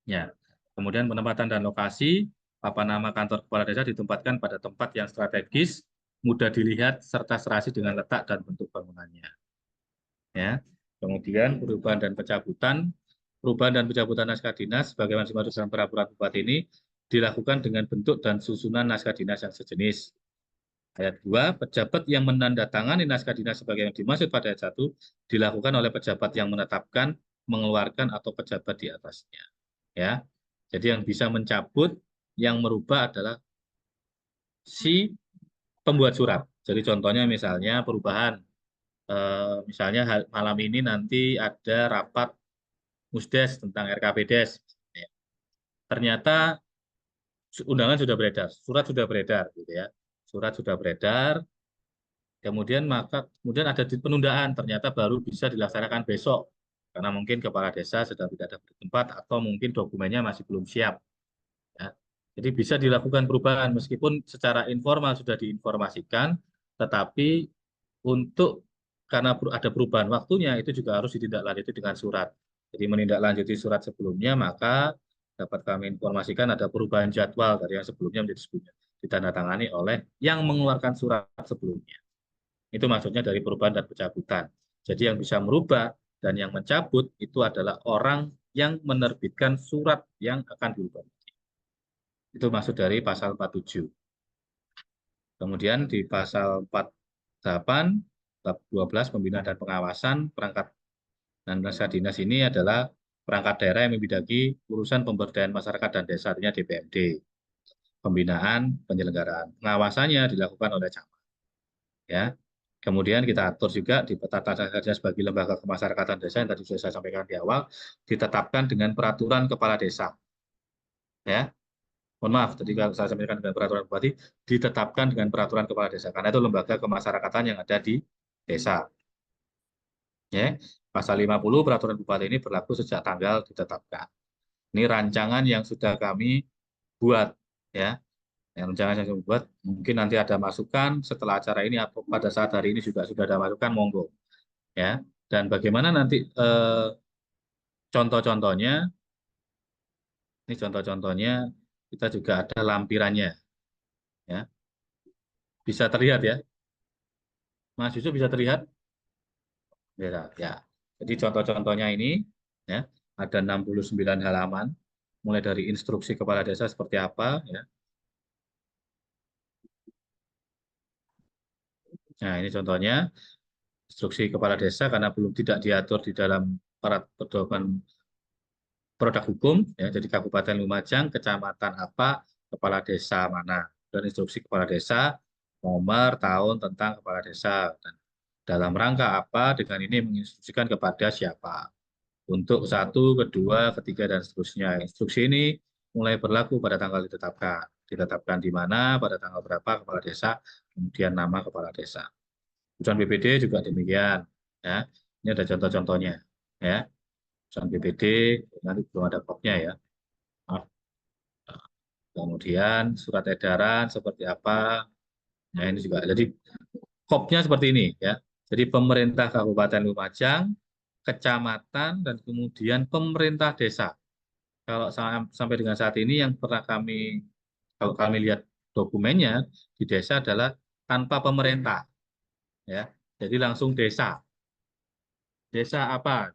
Ya. Kemudian penempatan dan lokasi, papan nama kantor kepala desa ditempatkan pada tempat yang strategis, mudah dilihat serta serasi dengan letak dan bentuk bangunannya. Ya. Kemudian perubahan dan pencabutan naskah dinas sebagaimana dimaksud dalam peraturan bupati ini dilakukan dengan bentuk dan susunan naskah dinas yang sejenis. Ayat 2, pejabat yang menandatangani naskah dinas sebagai yang dimaksud pada ayat 1 dilakukan oleh pejabat yang menetapkan, mengeluarkan atau pejabat di atasnya. Ya. Jadi yang bisa mencabut, yang merubah adalah si pembuat surat. Jadi contohnya misalnya perubahan, misalnya malam ini nanti ada rapat Musdes tentang RKPDes. Ternyata undangan sudah beredar, surat sudah beredar, gitu ya. Surat sudah beredar, kemudian ada penundaan, ternyata baru bisa dilaksanakan besok karena mungkin kepala desa sedang tidak ada di tempat atau mungkin dokumennya masih belum siap. Ya. Jadi bisa dilakukan perubahan meskipun secara informal sudah diinformasikan, tetapi untuk karena ada perubahan waktunya itu juga harus ditindaklanjuti dengan surat. Jadi menindaklanjuti surat sebelumnya maka dapat kami informasikan ada perubahan jadwal dari yang sebelumnya menjadi sebelumnya ditandatangani oleh yang mengeluarkan surat sebelumnya. Itu maksudnya dari perubahan dan pencabutan. Jadi yang bisa merubah dan yang mencabut itu adalah orang yang menerbitkan surat yang akan dirubah. Itu maksud dari pasal 47. Kemudian di pasal 48, bab 12 pembinaan dan pengawasan perangkat dan naskah dinas ini adalah perangkat daerah yang membidangi urusan pemberdayaan masyarakat dan desa, artinya DPMD. Pembinaan, penyelenggaraan, pengawasannya dilakukan oleh camat. Ya. Kemudian kita atur juga di tata kerja sebagai lembaga kemasyarakatan desa yang tadi sudah saya sampaikan di awal, ditetapkan dengan peraturan kepala desa. Ya, mohon maaf, tadi kalau saya sampaikan dengan peraturan bupati, ditetapkan dengan peraturan kepala desa, karena itu lembaga kemasyarakatan yang ada di desa. Ya, pasal 50 peraturan bupati ini berlaku sejak tanggal ditetapkan. Ini rancangan yang sudah kami buat, ya. Yang rencana yang saya buat, mungkin nanti ada masukan setelah acara ini atau pada saat hari ini juga sudah ada masukan, monggo. Ya, dan bagaimana nanti contoh-contohnya, ini contoh-contohnya kita juga ada lampirannya. Ya, bisa terlihat ya, Mas Yusuf bisa terlihat? Ya. Jadi contoh-contohnya ini ya, ada 69 halaman, mulai dari instruksi kepala desa seperti apa ya. Nah, ini contohnya instruksi kepala desa karena belum tidak diatur di dalam pedoman produk hukum ya. Jadi Kabupaten Lumajang, kecamatan apa, kepala desa mana, dan instruksi kepala desa, nomor, tahun tentang kepala desa dan dalam rangka apa dengan ini menginstruksikan kepada siapa. Untuk satu, kedua, ketiga, dan seterusnya. Instruksi ini mulai berlaku pada tanggal ditetapkan. Ditetapkan di mana, pada tanggal berapa kepala desa, kemudian nama kepala desa. Putusan BPD juga demikian. Ya. Ini ada contoh-contohnya. Ya. Putusan BPD, nanti belum ada kopnya ya. Maaf. Kemudian surat edaran seperti apa. Nah, ini juga. Jadi kopnya seperti ini ya. Jadi pemerintah Kabupaten Lumajang, kecamatan, dan kemudian pemerintah desa. Kalau sampai dengan saat ini yang pernah kalau kami lihat dokumennya di desa adalah tanpa pemerintah, ya. Jadi langsung desa. desa apa.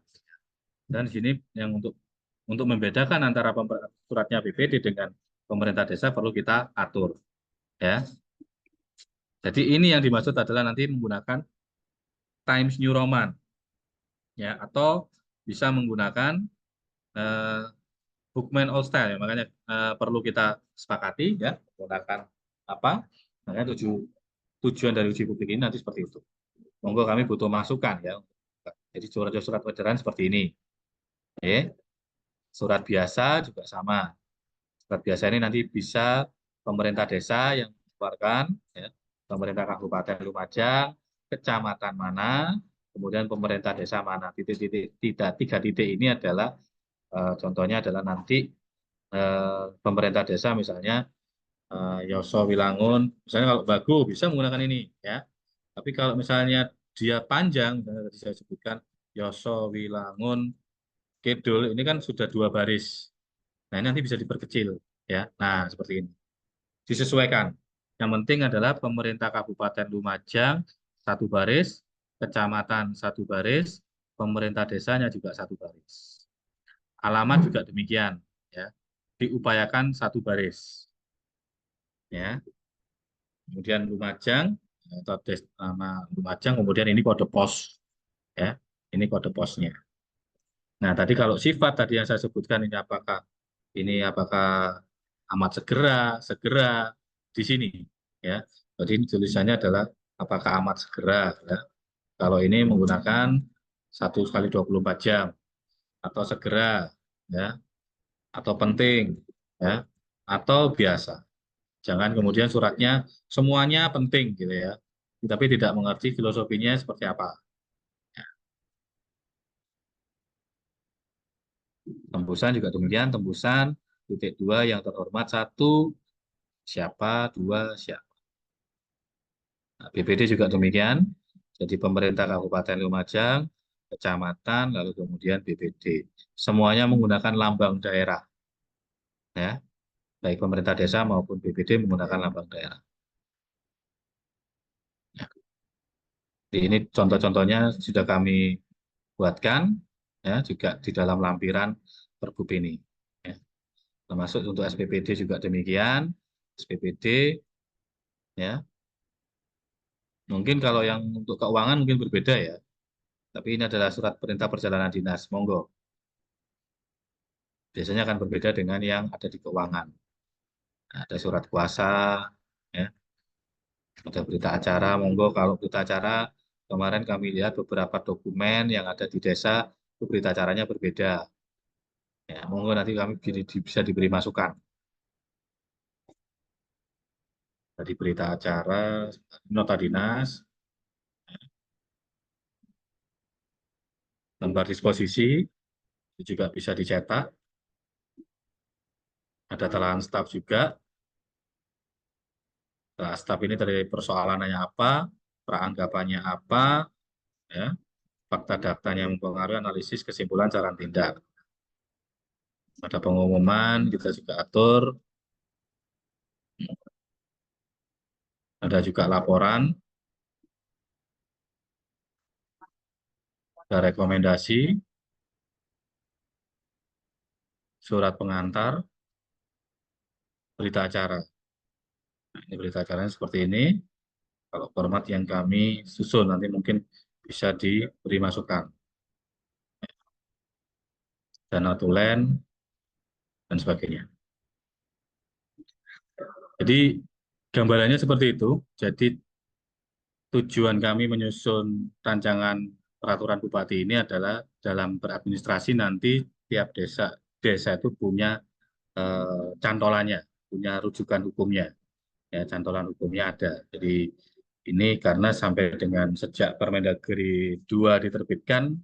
Dan di sini yang untuk membedakan antara suratnya BPD dengan pemerintah desa perlu kita atur, ya. Jadi ini yang dimaksud adalah nanti menggunakan Times New Roman, ya, atau bisa menggunakan eh, Bookman Old Style, ya. Makanya perlu kita sepakati, ya, menggunakan apa. Makanya tujuan dari uji publik ini nanti seperti itu. Monggo kami butuh masukan, ya. Jadi surat-surat edaran seperti ini. Oke. Surat biasa juga sama. Surat biasa ini nanti bisa pemerintah desa yang mengeluarkan, ya, pemerintah Kabupaten Lumajang, kecamatan mana, kemudian pemerintah desa mana. Titik-titik, tiga titik ini adalah contohnya adalah nanti pemerintah desa misalnya Yoso Wilangun, misalnya kalau Bagu bisa menggunakan ini, ya. Tapi kalau misalnya dia panjang, misalnya tadi saya sebutkan Yoso Wilangun Kidul, ini kan sudah 2 baris. Nah, ini nanti bisa diperkecil, ya. Nah, seperti ini. Disesuaikan. Yang penting adalah pemerintah Kabupaten Lumajang 1 baris, kecamatan 1 baris, pemerintah desanya juga 1 baris. Alamat juga demikian, ya. Diupayakan 1 baris, ya. Kemudian Lumajang atau nama Lumajang, kemudian ini kode pos, ya. Ini kode posnya. Nah, tadi kalau sifat tadi yang saya sebutkan ini apakah amat segera, segera di sini, ya. Jadi ini tulisannya adalah apakah amat segera, ya. Kalau ini menggunakan 1 kali 24 jam atau segera, ya, atau penting, ya, atau biasa. Jangan kemudian suratnya semuanya penting gitu, ya. Tapi tidak mengerti filosofinya seperti apa. Tembusan juga demikian, tembusan titik 2 yang terhormat 1 siapa, 2 siapa. Nah, BPD juga demikian. Jadi pemerintah Kabupaten Lumajang, kecamatan, lalu kemudian BPD. Semuanya menggunakan lambang daerah, ya. Baik pemerintah desa maupun BPD menggunakan lambang daerah. Ya. Jadi ini contoh-contohnya sudah kami buatkan, ya, juga di dalam lampiran Pergub ini. Ya. Termasuk untuk SPPD juga demikian. SPPD, ya. Mungkin kalau yang untuk keuangan mungkin berbeda, ya. Tapi ini adalah surat perintah perjalanan dinas. Monggo. Biasanya akan berbeda dengan yang ada di keuangan. Ada surat kuasa, ya. Ada berita acara. Monggo kalau berita acara kemarin kami lihat beberapa dokumen yang ada di desa itu berita acaranya berbeda. Ya, monggo nanti kami bisa diberi masukan. Dari berita acara, nota dinas, lembar disposisi, itu juga bisa dicetak. Ada telangan staf juga. Telangan staf ini dari persoalannya apa, peranggapannya apa, ya, fakta datanya yang mempengaruhi analisis kesimpulan saran tindak. Ada pengumuman, kita juga atur. Ada juga laporan, ada rekomendasi, surat pengantar, berita acara. Nah, ini berita acaranya seperti ini. Kalau format yang kami susun nanti mungkin bisa diberi masukan. Dana tulen, dan sebagainya. Jadi gambarannya seperti itu. Jadi tujuan kami menyusun rancangan peraturan bupati ini adalah dalam beradministrasi nanti tiap desa itu punya cantolannya, punya rujukan hukumnya. Ya, cantolan hukumnya ada. Jadi ini karena sampai dengan sejak Permendagri 2 diterbitkan,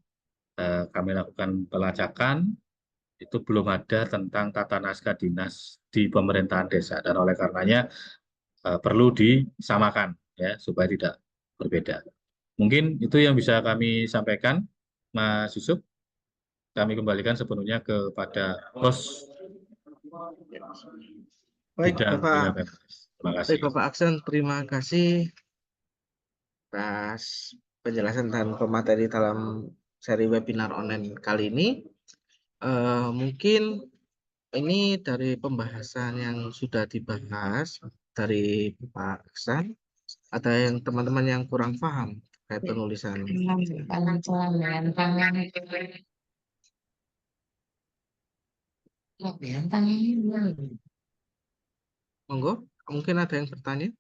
kami lakukan pelacakan, itu belum ada tentang tata naskah dinas di pemerintahan desa. Dan oleh karenanya perlu disamakan, ya, supaya tidak berbeda. Mungkin itu yang bisa kami sampaikan, Mas Yusuf. Kami kembalikan sepenuhnya kepada host Baik, bidang Bapak. Terima Baik, kasih. Bapak Aksen, terima kasih atas penjelasan dan pemateri dalam seri webinar online kali ini. Mungkin ini dari pembahasan yang sudah dibahas dari Pak Aksan. Ada yang teman-teman yang kurang paham kayak penulisan. Monggo, mungkin ada yang bertanya.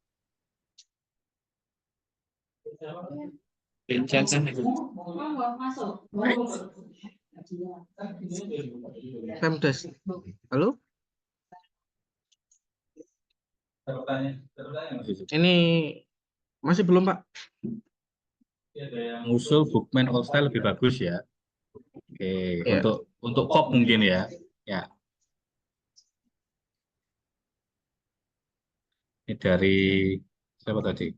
Pemdes. Halo? Ini masih belum, Pak? Usul Bookman All Style lebih bagus ya. Oke, Ya. untuk kop mungkin ya. Ya. Ini dari siapa tadi?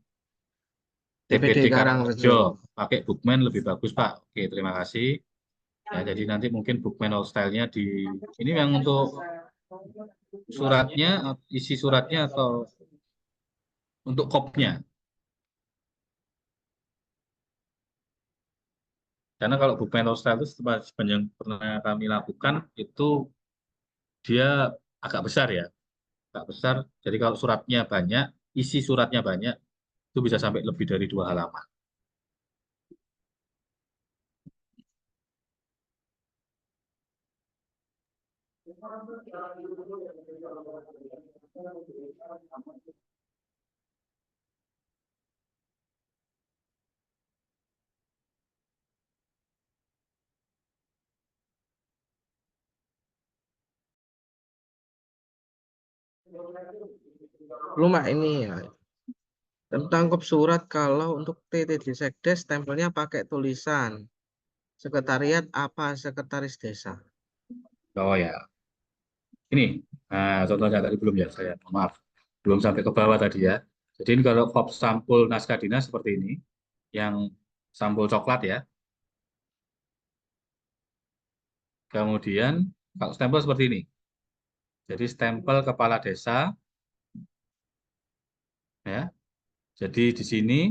TPD TPD Karangrejo. Karangrejo. Pakai Bookman lebih bagus, Pak. Oke, terima kasih. Ya, jadi nanti mungkin Bookman All Style-nya di ini yang untuk suratnya, isi suratnya atau untuk kopnya. Karena kalau Bookman All Style itu sepanjang pernah kami lakukan itu dia agak besar ya. Agak besar. Jadi kalau suratnya banyak, isi suratnya banyak, itu bisa sampai lebih dari 2 halaman. Belum, Pak, ini ya. Tentang kop surat kalau untuk TTD Sekdes stempelnya pakai tulisan sekretariat apa sekretaris desa. Oh ya, ini. Nah, contohnya tadi belum ya, saya maaf. Belum sampai ke bawah tadi ya. Jadi ini kalau kop sampul naskah dinas seperti ini, yang sampul coklat ya. Kemudian kalau stempel seperti ini. Jadi stempel kepala desa ya. Jadi di sini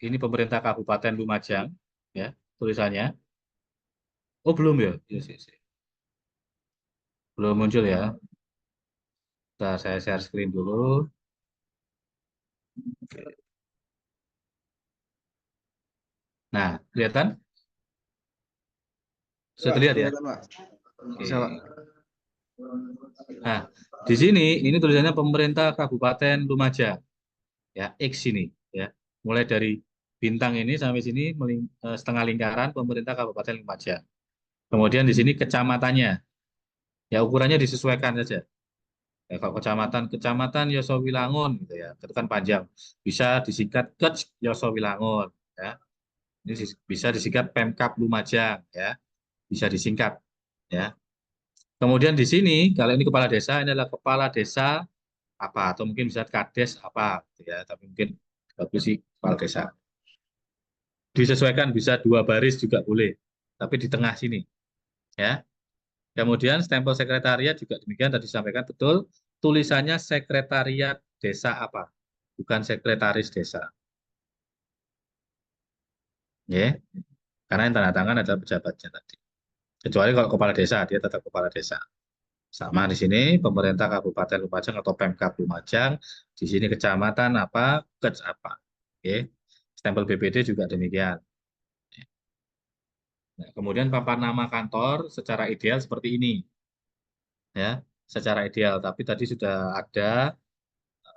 ini pemerintah Kabupaten Lumajang ya, tulisannya. Oh, belum ya? Yes, yes, yes. Belum muncul ya. Nah, saya share screen dulu. Nah, kelihatan? Sudah terlihat ya? Oke. Bisa, Pak. Nah, di sini ini tulisannya pemerintah Kabupaten Lumajang. Ya, X ini ya. Mulai dari bintang ini sampai sini setengah lingkaran pemerintah Kabupaten Lumajang. Kemudian di sini kecamatannya. Ya, ukurannya disesuaikan saja. Ya, kalau kecamatan Yosowilangun gitu ya. Itu kan panjang. Bisa disingkat Kec Yosowilangun ya. Ini bisa disingkat Pemkab Lumajang ya. Bisa disingkat ya. Kemudian di sini kalau ini kepala desa, ini adalah kepala desa apa atau mungkin bisa kades apa gitu ya, tapi mungkin bagus sih kepala desa. Disesuaikan bisa 2 baris juga boleh, tapi di tengah sini ya. Kemudian stempel sekretariat juga demikian tadi disampaikan betul, tulisannya sekretariat desa apa, bukan sekretaris desa. Ya, karena yang tanda tangan adalah pejabatnya tadi. Kecuali kalau kepala desa, dia tetap kepala desa. Sama di sini pemerintah Kabupaten Lumajang atau Pemkab Lumajang, di sini kecamatan apa, kec apa. Oke. Stempel BPD juga demikian. Nah, kemudian papan nama kantor secara ideal seperti ini. Ya, secara ideal, tapi tadi sudah ada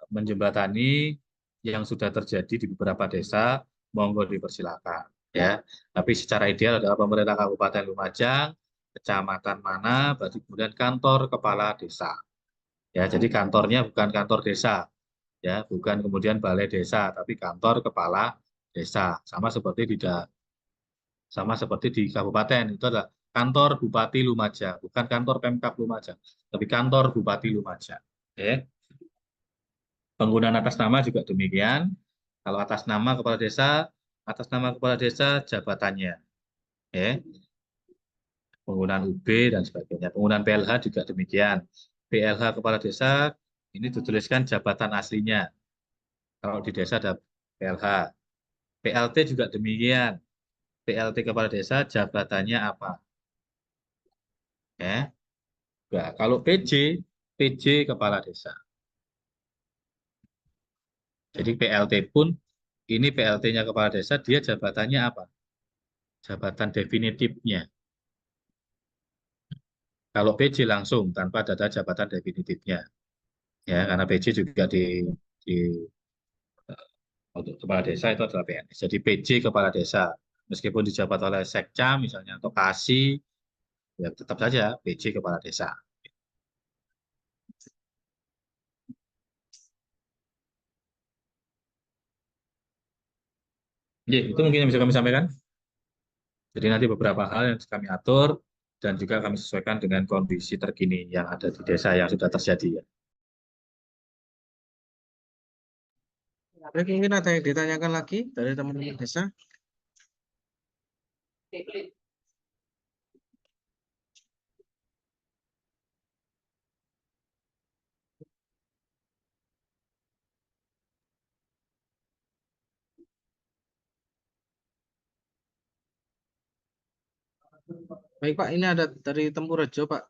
menjembatani yang sudah terjadi di beberapa desa, monggo dipersilakan. Ya, tapi secara ideal adalah pemerintah Kabupaten Lumajang, kecamatan mana, berarti kemudian kantor kepala desa. Ya, jadi kantornya bukan kantor desa, ya, bukan kemudian balai desa, tapi kantor kepala desa. Sama seperti di kabupaten itu adalah kantor Bupati Lumajang, bukan kantor Pemkab Lumajang, tapi kantor Bupati Lumajang. Oke. Penggunaan atas nama juga demikian. Kalau atas nama kepala desa jabatannya. Ya. Penggunaan UB dan sebagainya. Penggunaan PLH juga demikian. PLH kepala desa ini dituliskan jabatan aslinya. Kalau di desa ada PLH. PLT juga demikian. PLT kepala desa jabatannya apa? Ya. Nah, kalau PJ kepala desa. Jadi PLT pun ini PLT-nya kepala desa, dia jabatannya apa? Jabatan definitifnya. Kalau PJ langsung tanpa data jabatan definitifnya. Ya, karena PJ juga di untuk kepala desa itu adalah PNS. Jadi PJ kepala desa, meskipun dijabat oleh Sekca misalnya atau Kasi, ya tetap saja PJ kepala desa. Ya, itu mungkin yang bisa kami sampaikan. Jadi nanti beberapa hal yang kami atur dan juga kami sesuaikan dengan kondisi terkini yang ada di desa yang sudah terjadi. Ya. Baik, mungkin ada yang ditanyakan lagi dari teman-teman desa. Baik Pak, ini ada dari Tempurejo Pak.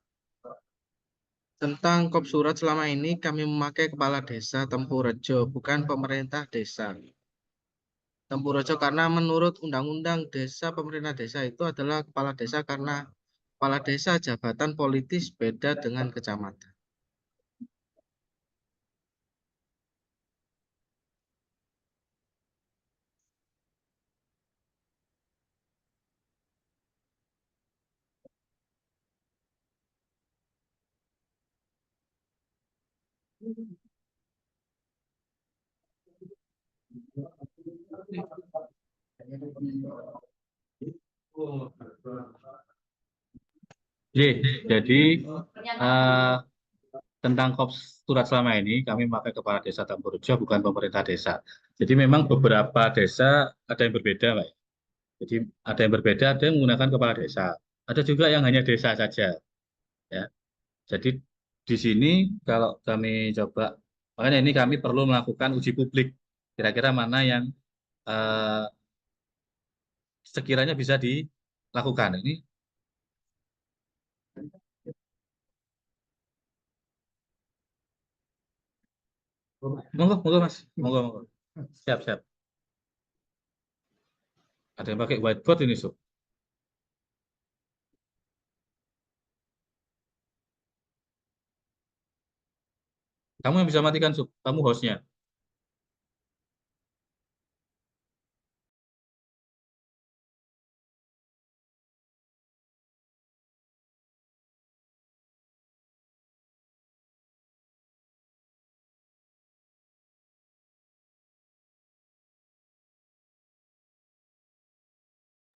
Tentang Kop Surat selama ini kami memakai kepala desa Tempurejo, bukan pemerintah desa. Tempurejo karena menurut Undang-Undang Desa pemerintah desa itu adalah kepala desa karena kepala desa jabatan politis beda dengan kecamatan. Jadi eh, tentang Kops Surat selama ini kami memakai kepala desa Tamburjo bukan pemerintah desa. Jadi memang beberapa desa ada yang berbeda, Pak. Jadi ada yang berbeda, ada yang menggunakan kepala desa. Ada juga yang hanya desa saja, ya. Jadi di sini kalau kami coba, makanya ini kami perlu melakukan uji publik. Kira-kira mana yang eh, sekiranya bisa dilakukan. Ini monggo, monggo Mas, monggo, monggo. Siap, siap. Ada yang pakai whiteboard ini, Sob. Kamu yang bisa matikan, Sob. Kamu hostnya.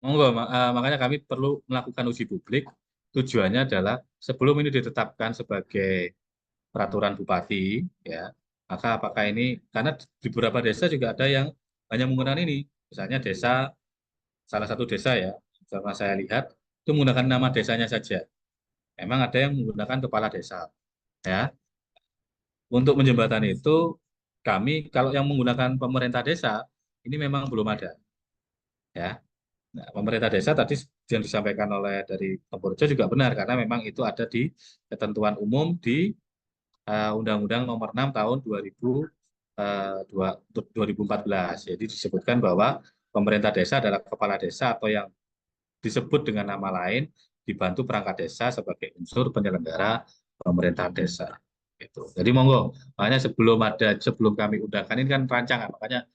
Monggo, makanya kami perlu melakukan uji publik. Tujuannya adalah sebelum ini ditetapkan sebagai peraturan bupati, ya, maka apakah ini karena di beberapa desa juga ada yang hanya menggunakan ini, misalnya desa salah satu desa ya, sama saya lihat itu menggunakan nama desanya saja. Memang ada yang menggunakan kepala desa, ya. Untuk menjembatani itu kami kalau yang menggunakan pemerintah desa ini memang belum ada, ya. Nah, pemerintah desa tadi yang disampaikan oleh dari Tempurjo juga benar karena memang itu ada di ketentuan umum di Undang-Undang Nomor 6 Tahun 2014. Jadi disebutkan bahwa pemerintah desa adalah kepala desa atau yang disebut dengan nama lain dibantu perangkat desa sebagai unsur penyelenggara pemerintahan desa. Gitu. Jadi monggo, makanya sebelum kami undangkan ini kan rancangan, makanya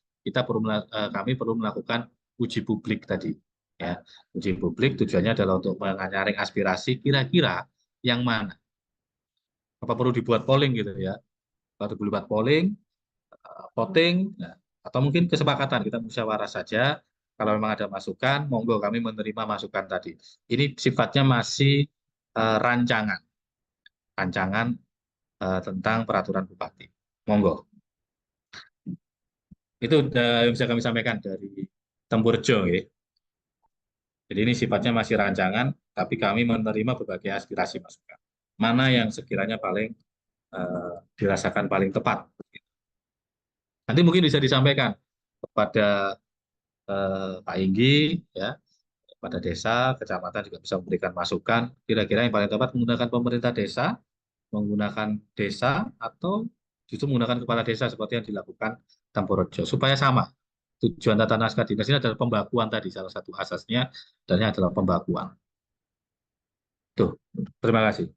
kami perlu melakukan uji publik tadi. Ya, uji publik tujuannya adalah untuk menyaring aspirasi kira-kira yang mana. Apa perlu dibuat polling gitu ya? Kalau dibuat polling, voting, nah, atau mungkin kesepakatan kita musyawarah saja. Kalau memang ada masukan, monggo kami menerima masukan tadi. Ini sifatnya masih rancangan, rancangan tentang peraturan bupati. Monggo. Itu yang bisa kami sampaikan dari Tempurjo, ya. Jadi ini sifatnya masih rancangan, tapi kami menerima berbagai aspirasi masukan. Mana yang sekiranya paling dirasakan paling tepat. Nanti mungkin bisa disampaikan kepada Pak Inggi, ya, pada desa, kecamatan juga bisa memberikan masukan. Kira-kira yang paling tepat menggunakan pemerintah desa, menggunakan desa, atau justru menggunakan kepala desa seperti yang dilakukan Tamborojo. Supaya sama. Tujuan tata naskah dinas ini adalah pembakuan tadi, salah satu asasnya dan adalah pembakuan. Tuh, terima kasih.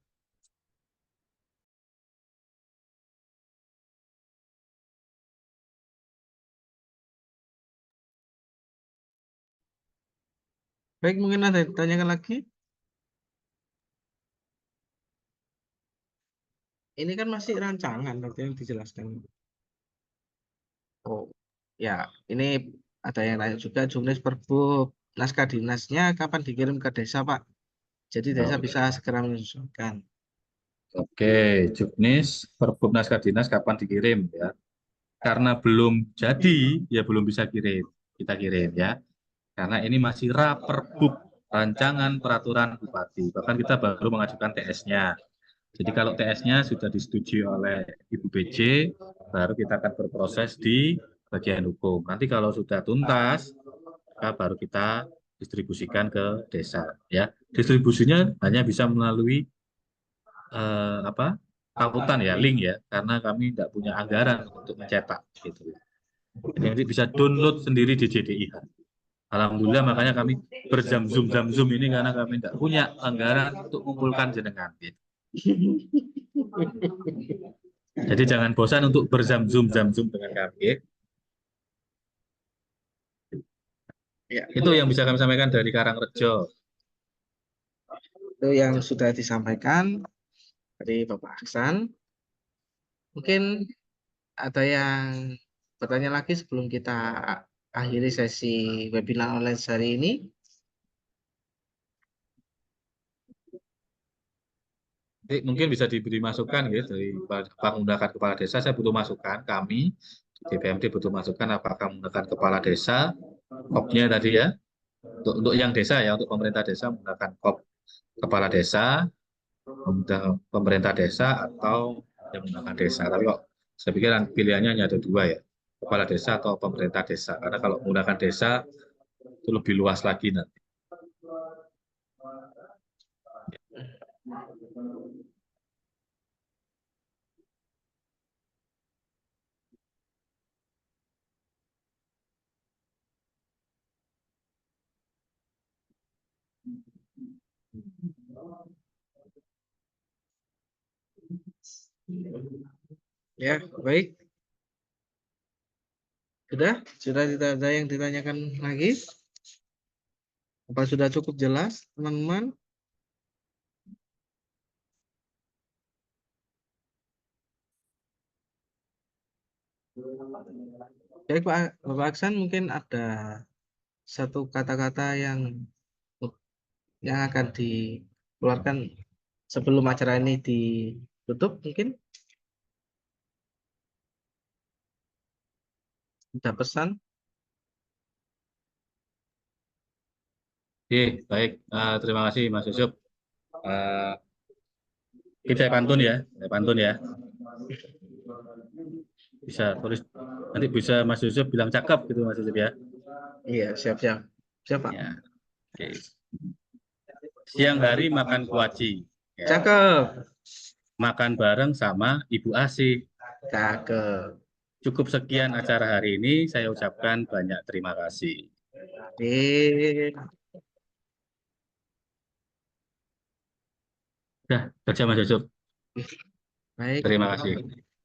Baik, mungkin ada yang ditanyakan lagi. Ini kan masih rancangan tadi yang dijelaskan. Oh, ya, ini ada yang nanya juga, jumlah Perbub naskah dinasnya kapan dikirim ke desa, Pak? Jadi desa bisa segera menyesuaikan. Oke, Juknis, Perbub naskah dinas kapan dikirim ya? Karena belum jadi, ya belum bisa kirim. Kita kirim ya. Karena ini masih Raperbub, rancangan peraturan bupati. Bahkan kita baru mengajukan TS-nya. Jadi kalau TS-nya sudah disetujui oleh Ibu BJ, baru kita akan berproses di bagian hukum. Nanti kalau sudah tuntas, maka baru kita distribusikan ke desa. Ya, distribusinya hanya bisa melalui apa? Tautan ya, link ya, karena kami tidak punya anggaran untuk mencetak gitu. Jadi nanti bisa download sendiri di JDIH. Alhamdulillah makanya kami berjam-zoom ini karena kami tidak punya anggaran untuk mengumpulkan jenengan. Gitu. Jadi jangan bosan untuk berjam-zoom dengan kami. Ya, Itu yang bisa kami sampaikan dari Karangrejo. itu yang sudah disampaikan dari Bapak Aksan. Mungkin ada yang bertanya lagi sebelum kita akhiri sesi webinar online hari ini. Jadi mungkin bisa diberi masukan gitu dari menggunakan kepala desa. Saya butuh masukan, kami di DPMD butuh masukan apakah menggunakan kepala desa, KOP-nya tadi ya. Untuk yang desa ya, untuk pemerintah desa menggunakan KOP kepala desa, pemerintah desa atau yang menggunakan desa. Tapi kok saya pikir pilihannya hanya ada dua ya, kepala desa atau pemerintah desa. Karena kalau menggunakan desa itu lebih luas lagi nanti. Ya, baik. Sudah tidak ada yang ditanyakan lagi? Apa sudah cukup jelas, teman-teman? Baik, Bapak Aksan, mungkin ada satu kata-kata yang akan dikeluarkan sebelum acara ini ditutup, mungkin ada pesan. Oke, baik. Terima kasih Mas Yusuf. Saya pantun ya, Bisa tulis nanti bisa Mas Yusuf bilang cakep gitu Mas Yusuf ya. Iya, siap-siap. Siapa? Ya. Oke. Siang hari makan kuaci. Ya. Cakep. Makan bareng sama Ibu Asih. Cakep. Cukup sekian acara hari ini. Saya ucapkan banyak terima kasih. Dah, kerja Mas Yusuf. Baik. Terima kasih.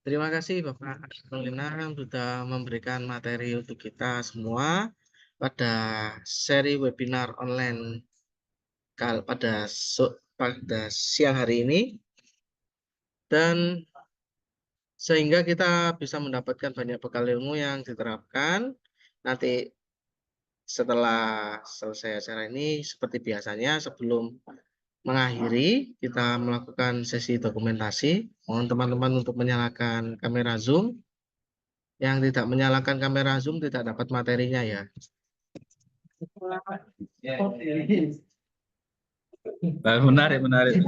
Terima kasih Bapak Lina sudah memberikan materi untuk kita semua pada seri webinar online pada siang hari ini, dan sehingga kita bisa mendapatkan banyak bekal ilmu yang diterapkan nanti setelah selesai acara ini. Seperti biasanya sebelum mengakhiri kita melakukan sesi dokumentasi. Mohon teman-teman untuk menyalakan kamera Zoom. Yang tidak menyalakan kamera Zoom tidak dapat materinya ya. Menarik.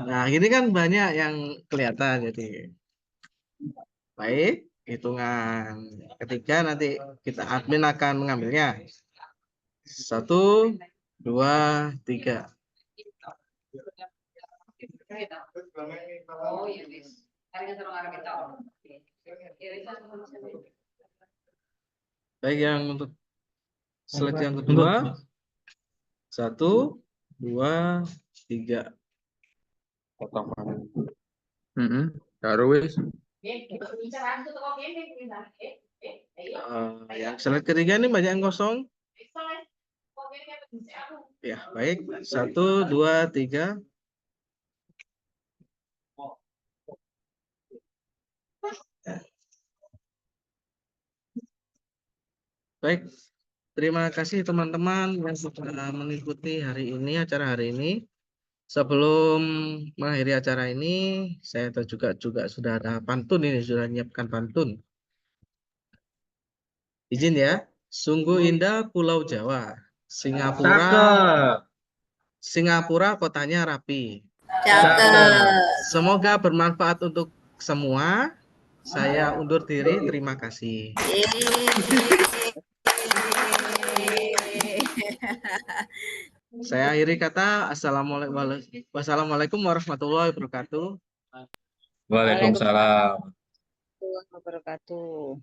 Nah, ini kan banyak yang kelihatan jadi. Baik. hitungan ketiga nanti admin akan mengambilnya. 1, 2, 3. Oh, iya, wis. Karena terus ngarep kita. Baik, yang untuk slide yang kedua. 1, 2, 3. Taruh wis. Yang slide ketiga ini banyak yang kosong. Ya, baik. 1, 2, 3. Baik. Terima kasih teman-teman yang sudah mengikuti acara hari ini. Sebelum mengakhiri acara ini, saya juga sudah ada pantun ini, sudah menyiapkan pantun. Izin ya. Sungguh indah Pulau Jawa. Singapura kotanya rapi. Semoga bermanfaat untuk semua. Saya undur diri. Terima kasih. Saya akhiri kata. Wassalamualaikum warahmatullahi wabarakatuh. Waalaikumsalam. Warahmatullahi wabarakatuh.